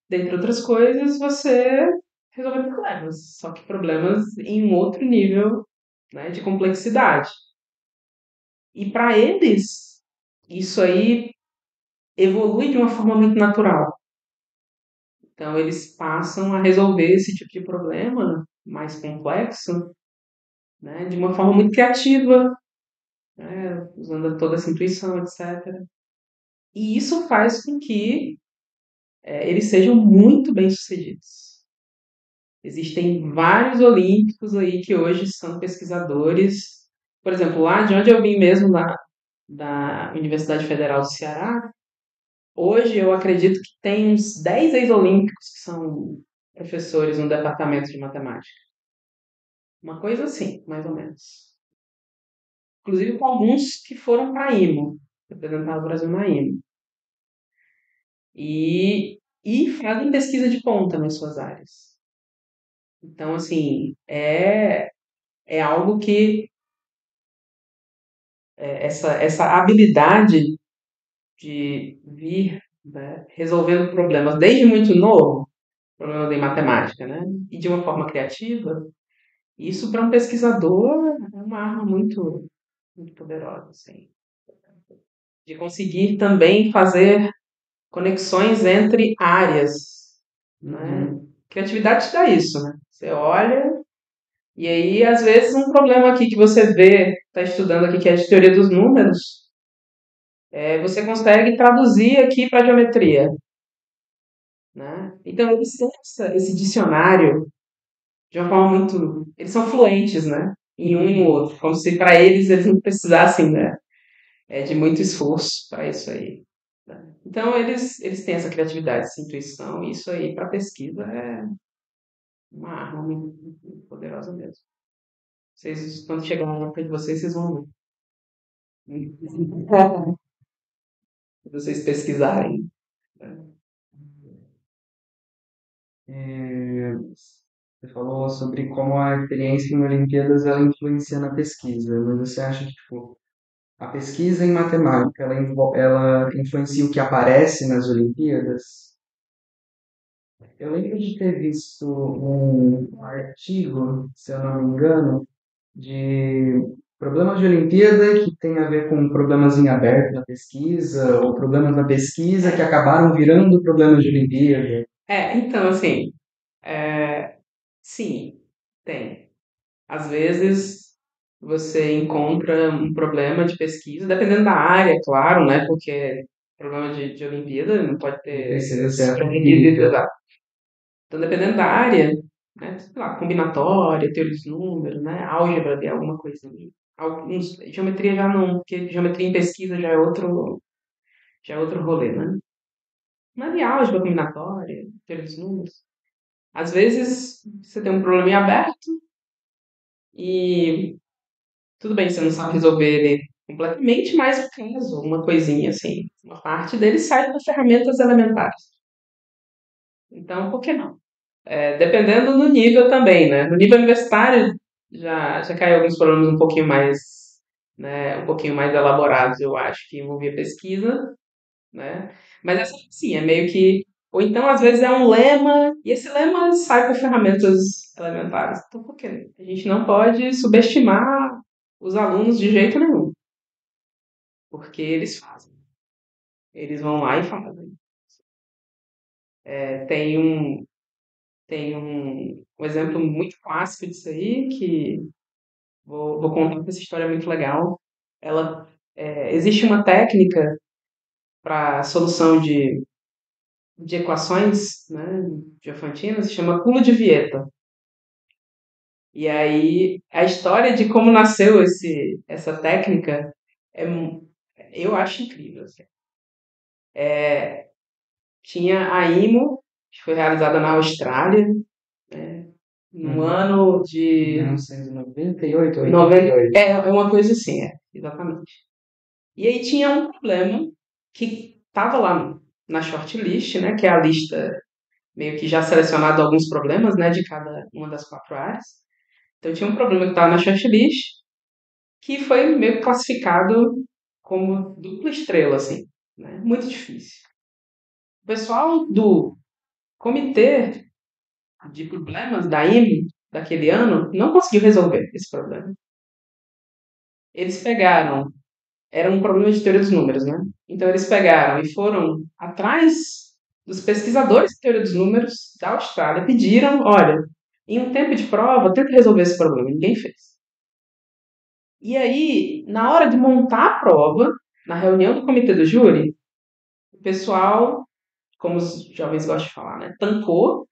dentre outras coisas, você resolver problemas, só que problemas em um outro nível, né, de complexidade. E para eles, isso aí evolui de uma forma muito natural. Então, eles passam a resolver esse tipo de problema mais complexo, né, de uma forma muito criativa, né, usando toda essa intuição, etc. E isso faz com que eles sejam muito bem-sucedidos. Existem vários olímpicos aí que hoje são pesquisadores. Por exemplo, lá de onde eu vim mesmo, da Universidade Federal do Ceará, hoje eu acredito que tem uns 10 ex-olímpicos que são professores no departamento de matemática. Uma coisa assim, mais ou menos. Inclusive com alguns que foram para a IMO, representar o Brasil na IMO. E fazem pesquisa de ponta nas suas áreas. Então, assim, é algo que essa habilidade de vir, né, resolvendo problemas desde muito novo, problemas em matemática, né, e de uma forma criativa, isso para um pesquisador é uma arma muito, muito poderosa, assim, de conseguir também fazer conexões entre áreas, né? Criatividade te dá isso, né? Você olha e aí, às vezes, um problema aqui que você vê, está estudando aqui, que é de teoria dos números, você consegue traduzir aqui para geometria, né? Então, eles têm esse dicionário de uma forma muito... Eles são fluentes, né? Em um e no outro, como se para eles não precisassem, né, de muito esforço para isso aí, né? Então, eles têm essa criatividade, essa intuição, e isso aí para pesquisa é uma arma muito, muito poderosa mesmo. Vocês, quando chegar na época de vocês, vocês vão ver. Se vocês pesquisarem, né? Você falou sobre como a experiência em Olimpíadas ela influencia na pesquisa, mas você acha que tipo, a pesquisa em matemática ela influencia o que aparece nas Olimpíadas? Eu lembro de ter visto um artigo, se eu não me engano, de problemas de Olimpíada que tem a ver com problemas em aberto na pesquisa, ou problemas na pesquisa que acabaram virando problemas de Olimpíada. Então, assim, é, sim, tem. Às vezes você encontra um problema de pesquisa, dependendo da área, claro, né? Porque problema de Olimpíada não pode ter Precisa ser esses pré-requisitos atingível. exatos. Então, dependendo da área, né? Sei lá, combinatória, teoria dos números, né? Álgebra, de alguma coisa ali. Geometria já não, porque geometria em pesquisa já é outro rolê, né? Mas de álgebra combinatória, teoria dos números. Às vezes você tem um problema em aberto e tudo bem, você não sabe resolver ele completamente, mas o caso, uma coisinha assim, uma parte dele sai das ferramentas elementares. Então, por que não? Dependendo do nível também, né? No nível universitário já caiu alguns problemas um pouquinho mais, né, um pouquinho mais elaborados, eu acho, que envolvia pesquisa, né? Mas essa sim, é meio que. Ou então, às vezes, é um lema, e esse lema sai por ferramentas elementares. Então, por quê? A gente não pode subestimar os alunos de jeito nenhum, porque eles fazem. Eles vão lá e fazem. É, tem um exemplo muito clássico disso aí, que vou contar que essa história é muito legal. Existe uma técnica para solução de equações, né, diofantinas, se chama pulo de Vieta. E aí, a história de como nasceu essa técnica é, mu- eu acho incrível. Assim. Tinha a IMO, que foi realizada na Austrália, né, no Uhum. ano de 1998, 90. 88. É uma coisa assim, exatamente. E aí tinha um problema que estava lá na shortlist, né, que é a lista meio que já selecionado alguns problemas, né, de cada uma das 4 áreas. Então tinha um problema que estava na shortlist, que foi meio que classificado como dupla estrela, assim, né? Muito difícil. O pessoal do comitê de problemas da IME daquele ano não conseguiu resolver esse problema. Eles pegaram, era um problema de teoria dos números, né? Então eles pegaram e foram atrás dos pesquisadores de teoria dos números da Austrália, pediram, olha, em um tempo de prova, tenta resolver esse problema. Ninguém fez. E aí, na hora de montar a prova, na reunião do comitê do júri, o pessoal, como os jovens gostam de falar, né, tancou. O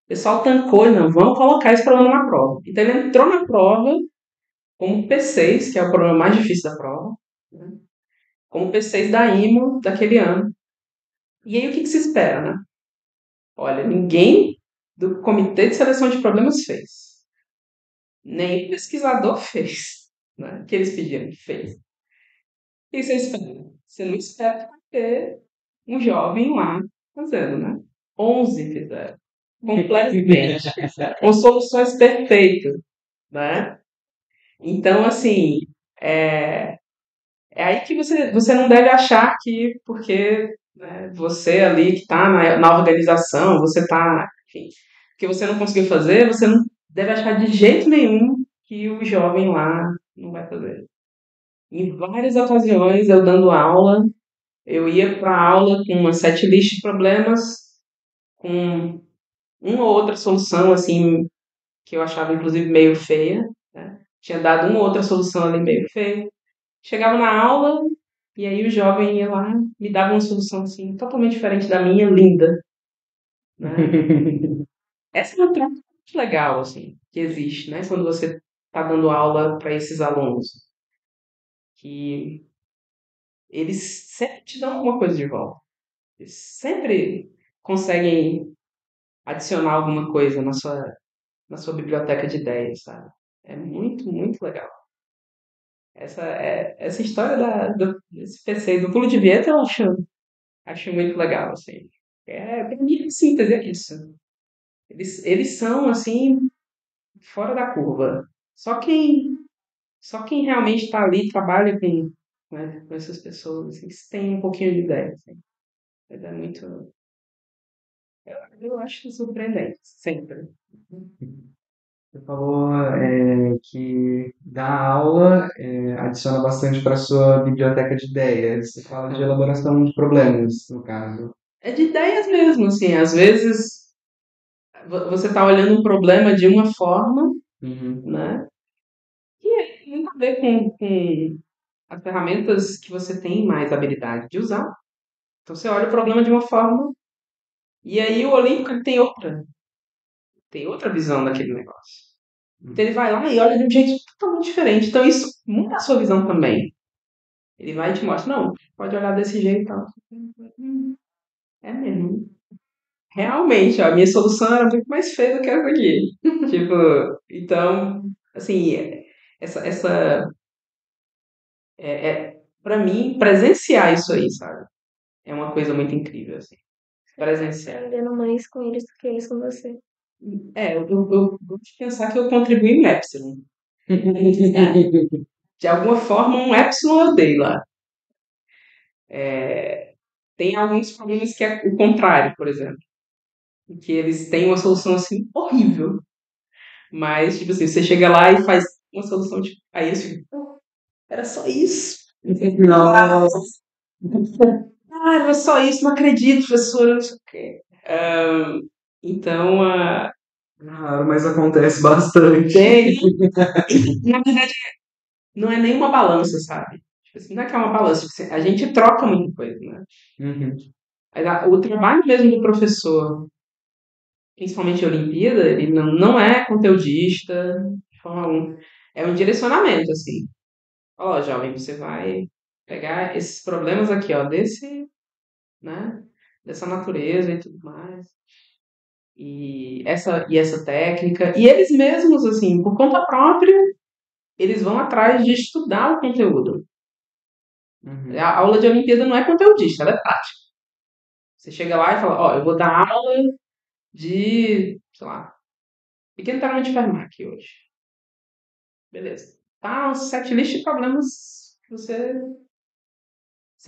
pessoal tancou e não, vamos colocar esse problema na prova. Então ele entrou na prova como P6, que é o problema mais difícil da prova, né, como P6 da IMO daquele ano. E aí o que se espera, né? Olha, ninguém do comitê de seleção de problemas fez. Nem o pesquisador fez, né, que eles pediram, fez. O que você espera? Você não espera que vai ter um jovem lá fazendo, né? 11 fizeram. Completamente. Com soluções perfeitas, né? Então, assim, é, é aí que você não deve achar que porque né, você ali que está na organização, você está, enfim, que você não conseguiu fazer, você não deve achar de jeito nenhum que o jovem lá não vai fazer. Em várias ocasiões, eu dando aula, eu ia para a aula com uma setlist de problemas, com uma ou outra solução, assim, que eu achava inclusive meio feia, né? Tinha dado uma ou outra solução ali meio feia. Chegava na aula e aí o jovem ia lá, me dava uma solução assim, totalmente diferente da minha, linda, né? Essa é uma troca muito legal, assim, que existe, né? Quando você está dando aula para esses alunos, que eles sempre te dão alguma coisa de volta. Eles sempre conseguem adicionar alguma coisa na sua biblioteca de ideias, sabe? É muito, muito legal. Essa história desse PC do pulo de Vieta eu acho muito legal, assim. Pra mim, em síntese, é isso. Eles são, assim, fora da curva. Só quem realmente está ali, trabalha né, com essas pessoas, assim, tem um pouquinho de ideia, assim. Mas Eu acho surpreendente, sempre. Você falou que dar aula adiciona bastante para sua biblioteca de ideias. Você fala de elaboração de problemas, no caso. É de ideias mesmo, assim. Às vezes você está olhando um problema de uma forma, Uhum. né? Que tem muito a ver com as ferramentas que você tem mais habilidade de usar. Então você olha o problema de uma forma e aí o Olímpico ele tem outra visão daquele negócio. Então ele vai lá e olha de um jeito totalmente diferente. Então isso muda a sua visão também. Ele vai e te mostra, não, pode olhar desse jeito e tal. É mesmo. Realmente, ó, a minha solução era muito mais feia do que essa aqui. Tipo, então, assim, essa para mim, presenciar isso aí, sabe? É uma coisa muito incrível, assim. Presenciar. Aprendendo mais com eles do que eles com você. Eu gosto de pensar que eu contribuí em Epsilon. De alguma forma, um Epsilon eu dei lá. Tem alguns problemas que é o contrário, por exemplo. Que eles têm uma solução, assim, horrível. Mas, tipo assim, você chega lá e faz uma solução, tipo, aí eles ficam, "Pô, era só isso. Nossa. Ah, era só isso, não acredito, professora, não sei o quê. Então, Claro, mas acontece bastante. tem, na verdade, não é nenhuma balança, sabe? Tipo assim, não é que é uma balança, tipo assim, a gente troca muita coisa, né? Uhum. Mas o trabalho mesmo do professor, principalmente a Olimpíada, ele não é conteudista de forma alguma. É um direcionamento, assim. Ó, jovem, você vai pegar esses problemas aqui, ó, né, dessa natureza e tudo mais. E essa técnica. E eles mesmos, assim, por conta própria, eles vão atrás de estudar o conteúdo. Uhum. A aula de Olimpíada não é conteudista, ela é prática. Você chega lá e fala, ó, eu vou dar aula de, sei lá, pequeno termo de enfermagem aqui hoje. Beleza. Tá, um set list de problemas que você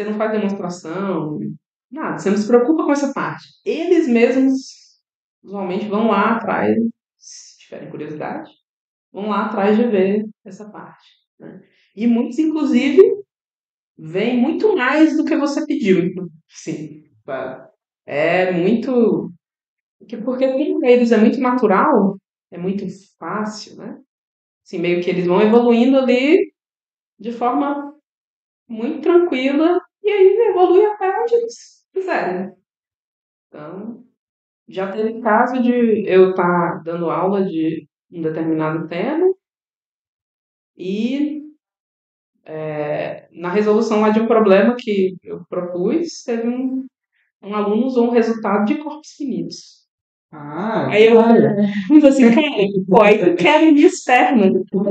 não faz demonstração, nada, você não se preocupa com essa parte. Eles mesmos, usualmente, vão lá atrás, se tiverem curiosidade, vão lá atrás de ver essa parte. Né? E muitos, inclusive, veem muito mais do que você pediu. Sim, sabe? É muito. Porque para eles é muito natural, é muito fácil, né? Assim, meio que eles vão evoluindo ali de forma muito tranquila e aí evolui até onde eles quiserem. Então, já teve caso de eu estar dando aula de um determinado tema e na resolução lá de um problema que eu propus, teve um aluno usou um resultado de corpos finitos. Ah, Aí eu falei assim, cara, pô, aí tu quer minha externa. Tipo,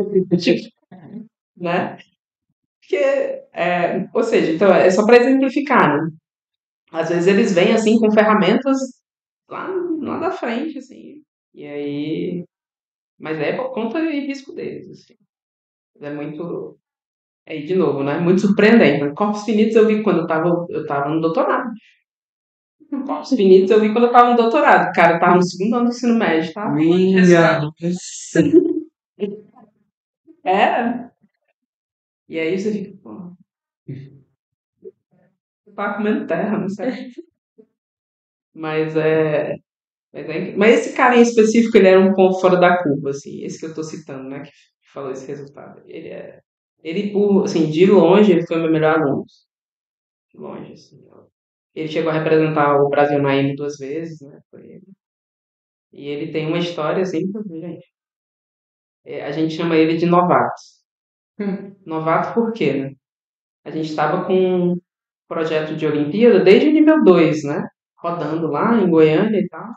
né? Porque, ou seja, então é só para exemplificar, né? Às vezes eles vêm assim com ferramentas lá da frente, assim. E aí. Mas é por conta e risco deles, assim. É muito. Aí, de novo, né? Muito surpreendente. Né? Corpos finitos eu vi quando eu tava no doutorado. Corpos finitos eu vi quando eu tava no doutorado. Cara, eu tava no segundo ano do ensino médio, tá? minha nossa. É. E aí você fica, pô, eu tava comendo terra, não sei. Mas é. Mas esse cara em específico, ele era um ponto fora da curva, assim. Esse que eu tô citando, né? Que falou esse resultado. Ele, por, assim, de longe, ele foi o meu melhor aluno. De longe, assim. Ele chegou a representar o Brasil na IME 2 vezes, né? Foi ele. E ele tem uma história, assim, gente. A gente chama ele de novato. Novato por quê, né? A gente estava com um projeto de Olimpíada desde o nível 2, né? Rodando lá em Goiânia e tal.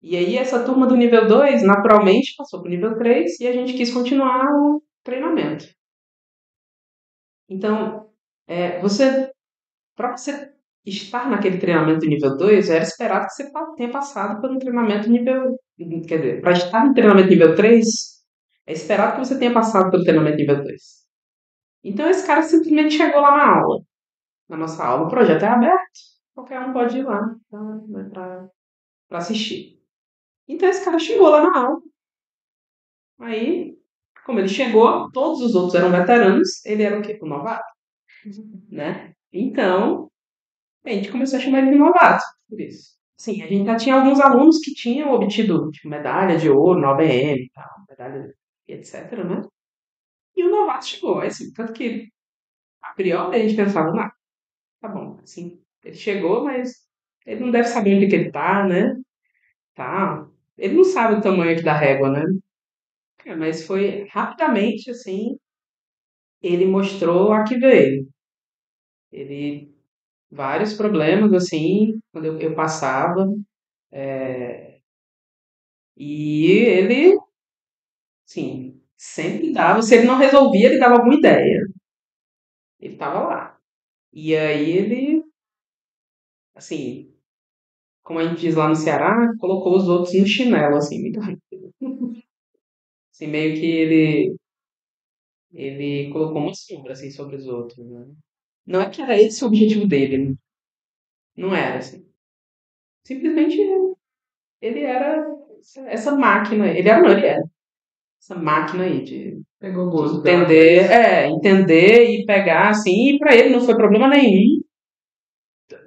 E aí essa turma do nível 2 naturalmente passou para o nível 3 e a gente quis continuar o treinamento. Então, para você estar naquele treinamento nível 2 era esperado que você tenha passado por um treinamento nível. Quer dizer, para estar no treinamento nível 3 é esperado que você tenha passado pelo treinamento nível 2. Então esse cara simplesmente chegou lá na aula. Na nossa aula, o projeto é aberto. Qualquer um pode ir lá. Então, para assistir. Então esse cara chegou lá na aula. Aí, como ele chegou, todos os outros eram veteranos, ele era o quê? O novato, né? Então, a gente começou a chamar ele de novato, por isso. Sim, a gente já tinha alguns alunos que tinham obtido tipo, medalha de ouro na OBM e tal, medalha etc, né? E o novato chegou, assim, tanto que a priori a gente pensava, não, tá bom, assim, ele chegou, mas ele não deve saber onde que ele tá, né? Tá. Ele não sabe o tamanho aqui da régua, né? Mas foi rapidamente, assim, ele mostrou a que veio. Ele, vários problemas, assim, quando eu passava, e ele, sim, sempre dava, se ele não resolvia, ele dava alguma ideia. Ele tava lá. E aí ele, assim, como a gente diz lá no Ceará, colocou os outros no chinelo, assim, muito rápido. Assim, meio que ele colocou uma sombra, assim, sobre os outros, né? Não é que era esse o objetivo dele, não era, assim. Simplesmente ele era essa máquina, ele era, não, ele era essa máquina aí Pegou de gosto pela entender, coisa. entender e pegar, assim, e pra ele não foi problema nenhum.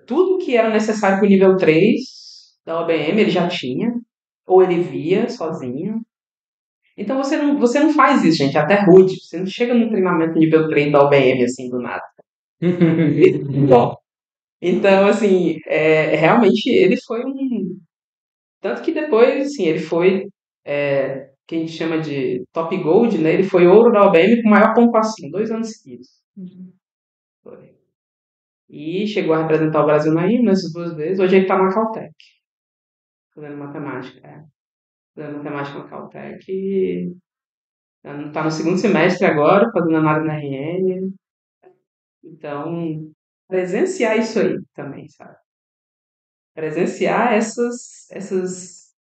Tudo que era necessário pro nível 3 da OBM ele já tinha, ou ele via sozinho. Então você não faz isso, gente, é até rude. Você não chega num treinamento nível 3 da OBM assim do nada. Bom, então, assim, realmente ele foi um. Tanto que depois, assim, ele foi que a gente chama de top gold, né? Ele foi ouro da OBM com maior pontuação, 2 anos seguidos. Foi. E chegou a representar o Brasil na IMA essas 2 vezes. Hoje ele está na Caltech, fazendo matemática. Fazendo matemática na Caltech e está no segundo semestre agora, fazendo análise na RN. Então, presenciar isso aí também, sabe? Presenciar essas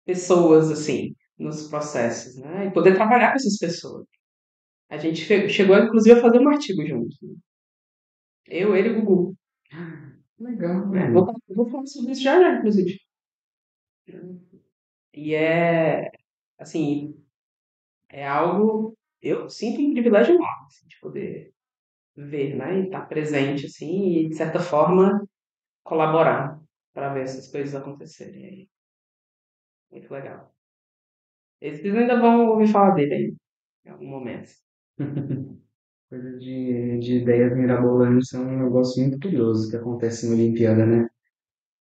pessoas, assim, nos processos, né? E poder trabalhar com essas pessoas. A gente chegou, inclusive, a fazer um artigo juntos. Né? Eu, ele e o Gugu. Legal, Né? né? Vou falar sobre isso já, inclusive. E assim, é algo, eu sinto um privilégio enorme, assim, de poder ver, né? E estar presente, assim, e, de certa forma, colaborar para ver essas coisas acontecerem aí. Muito legal. Esses ainda vão ouvir falar dele aí, em algum momento. Coisa de ideias mirabolantes é um negócio muito curioso que acontece em Olimpíada, né?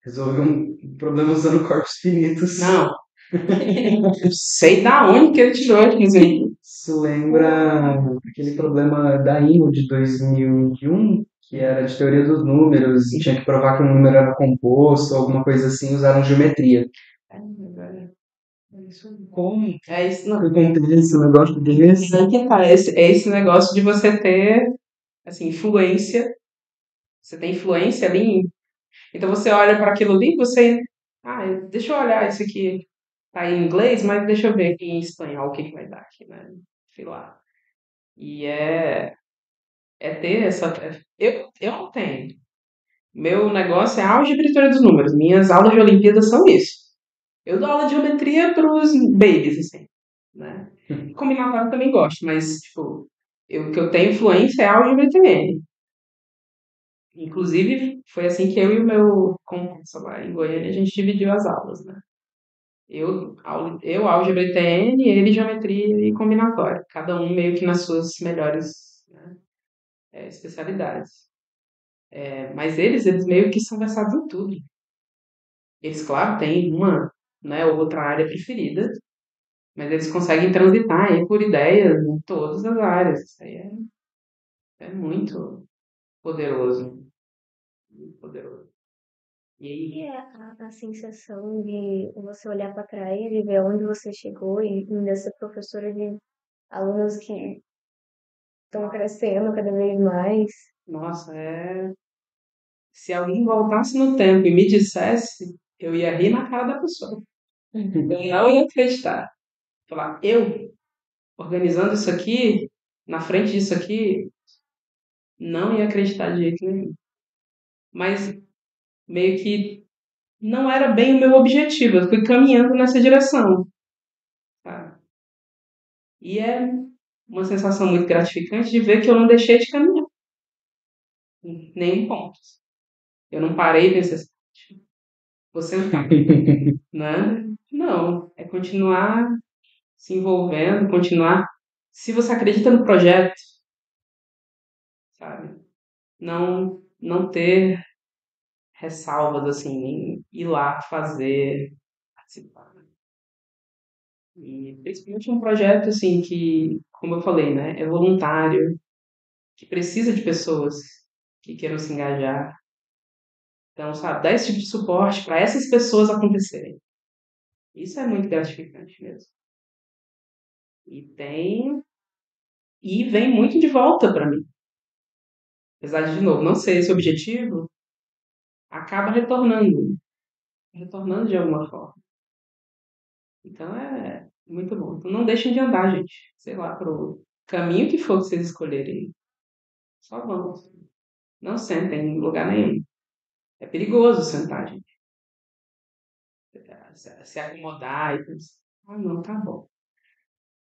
Resolve um problema usando corpos finitos. Não, eu sei da onde que ele tirou aqui, assim. Isso lembra aquele problema da IMO de 2001, que era de teoria dos números, e tinha que provar que um número era composto, alguma coisa assim, usaram geometria. Como É isso, que não. acontece um negócio desse? Aí que tá, é esse negócio de você ter, assim, influência. Você tem influência ali. Então você olha para aquilo ali e você. Ah, deixa eu olhar isso aqui. Tá em inglês, mas deixa eu ver aqui em espanhol o que que vai dar aqui, né? Sei lá. E ter essa. Eu não tenho. Meu negócio é álgebra e teoria dos números. Minhas aulas de Olimpíadas são isso. Eu dou aula de geometria para os babies, assim, né? Combinatório eu também gosto, mas, tipo, o que eu tenho influência é álgebra e TN. Inclusive, foi assim que eu e o meu comparsa lá em Goiânia, a gente dividiu as aulas, né? Eu álgebra e TN, ele geometria e combinatório. Cada um meio que nas suas melhores, né, especialidades. Mas eles meio que são versados em tudo. Eles, claro, têm uma, né, ou outra área preferida, mas eles conseguem transitar aí por ideias em todas as áreas. Isso aí é muito poderoso. Muito poderoso. E E aí, é a sensação de você olhar para trás e ver onde você chegou e ainda ser professora de alunos que estão crescendo cada vez mais. nossa, se alguém voltasse no tempo e me dissesse, eu ia rir na cara da pessoa. Eu não ia acreditar. Falar, eu, organizando isso aqui, na frente disso aqui, não ia acreditar de jeito nenhum. Mas meio que não era bem o meu objetivo. Eu fui caminhando nessa direção, sabe? E é uma sensação muito gratificante de ver que eu não deixei de caminhar em nenhum ponto. Eu não parei e pensei assim, vou sentar, né? Não, é continuar se envolvendo, continuar. Se você acredita no projeto, sabe? Não ter ressalvas assim, em ir lá fazer, participar. E principalmente um projeto assim que, como eu falei, né, é voluntário, que precisa de pessoas que queiram se engajar. Então, sabe, dar esse tipo de suporte para essas pessoas acontecerem. Isso é muito gratificante mesmo. E tem e vem muito de volta para mim. Apesar de novo, não ser esse o objetivo, acaba retornando de alguma forma. Então é muito bom. Então não deixem de andar, gente. Sei lá, pro caminho que for que vocês escolherem. Só vão. Não sentem em lugar nenhum. É perigoso sentar, gente. Se acomodar e pensar, ah, não, tá bom.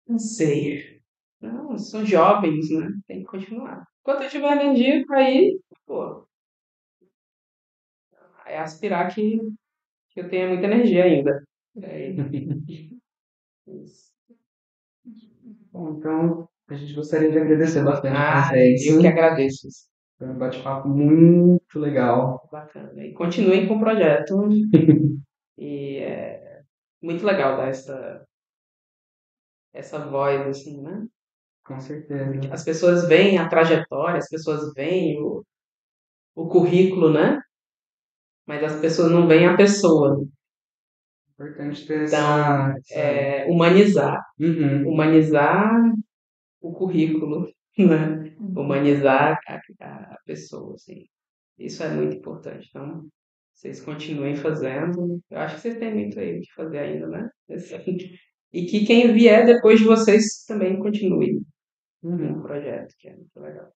Não sei. Não, são jovens, né? Tem que continuar. Enquanto eu tiver energia pra ir, pô, é aspirar que eu tenha muita energia ainda. É isso. Bom, então a gente gostaria de agradecer bastante a Ah, presença. eu que agradeço. Foi um bate-papo muito legal. Bacana. E continuem com o projeto. E é muito legal dar essa voz, assim, né? Com certeza. As pessoas veem a trajetória, as pessoas veem o currículo, né? Mas as pessoas não veem a pessoa. Importante ter Então, essa... humanizar. Uhum. Humanizar o currículo, né? Humanizar a pessoa, assim. Isso é muito importante. Então, vocês continuem fazendo. Eu acho que vocês têm muito aí o que fazer ainda, né? E que quem vier depois de vocês também continue no Uhum. projeto, que é muito legal.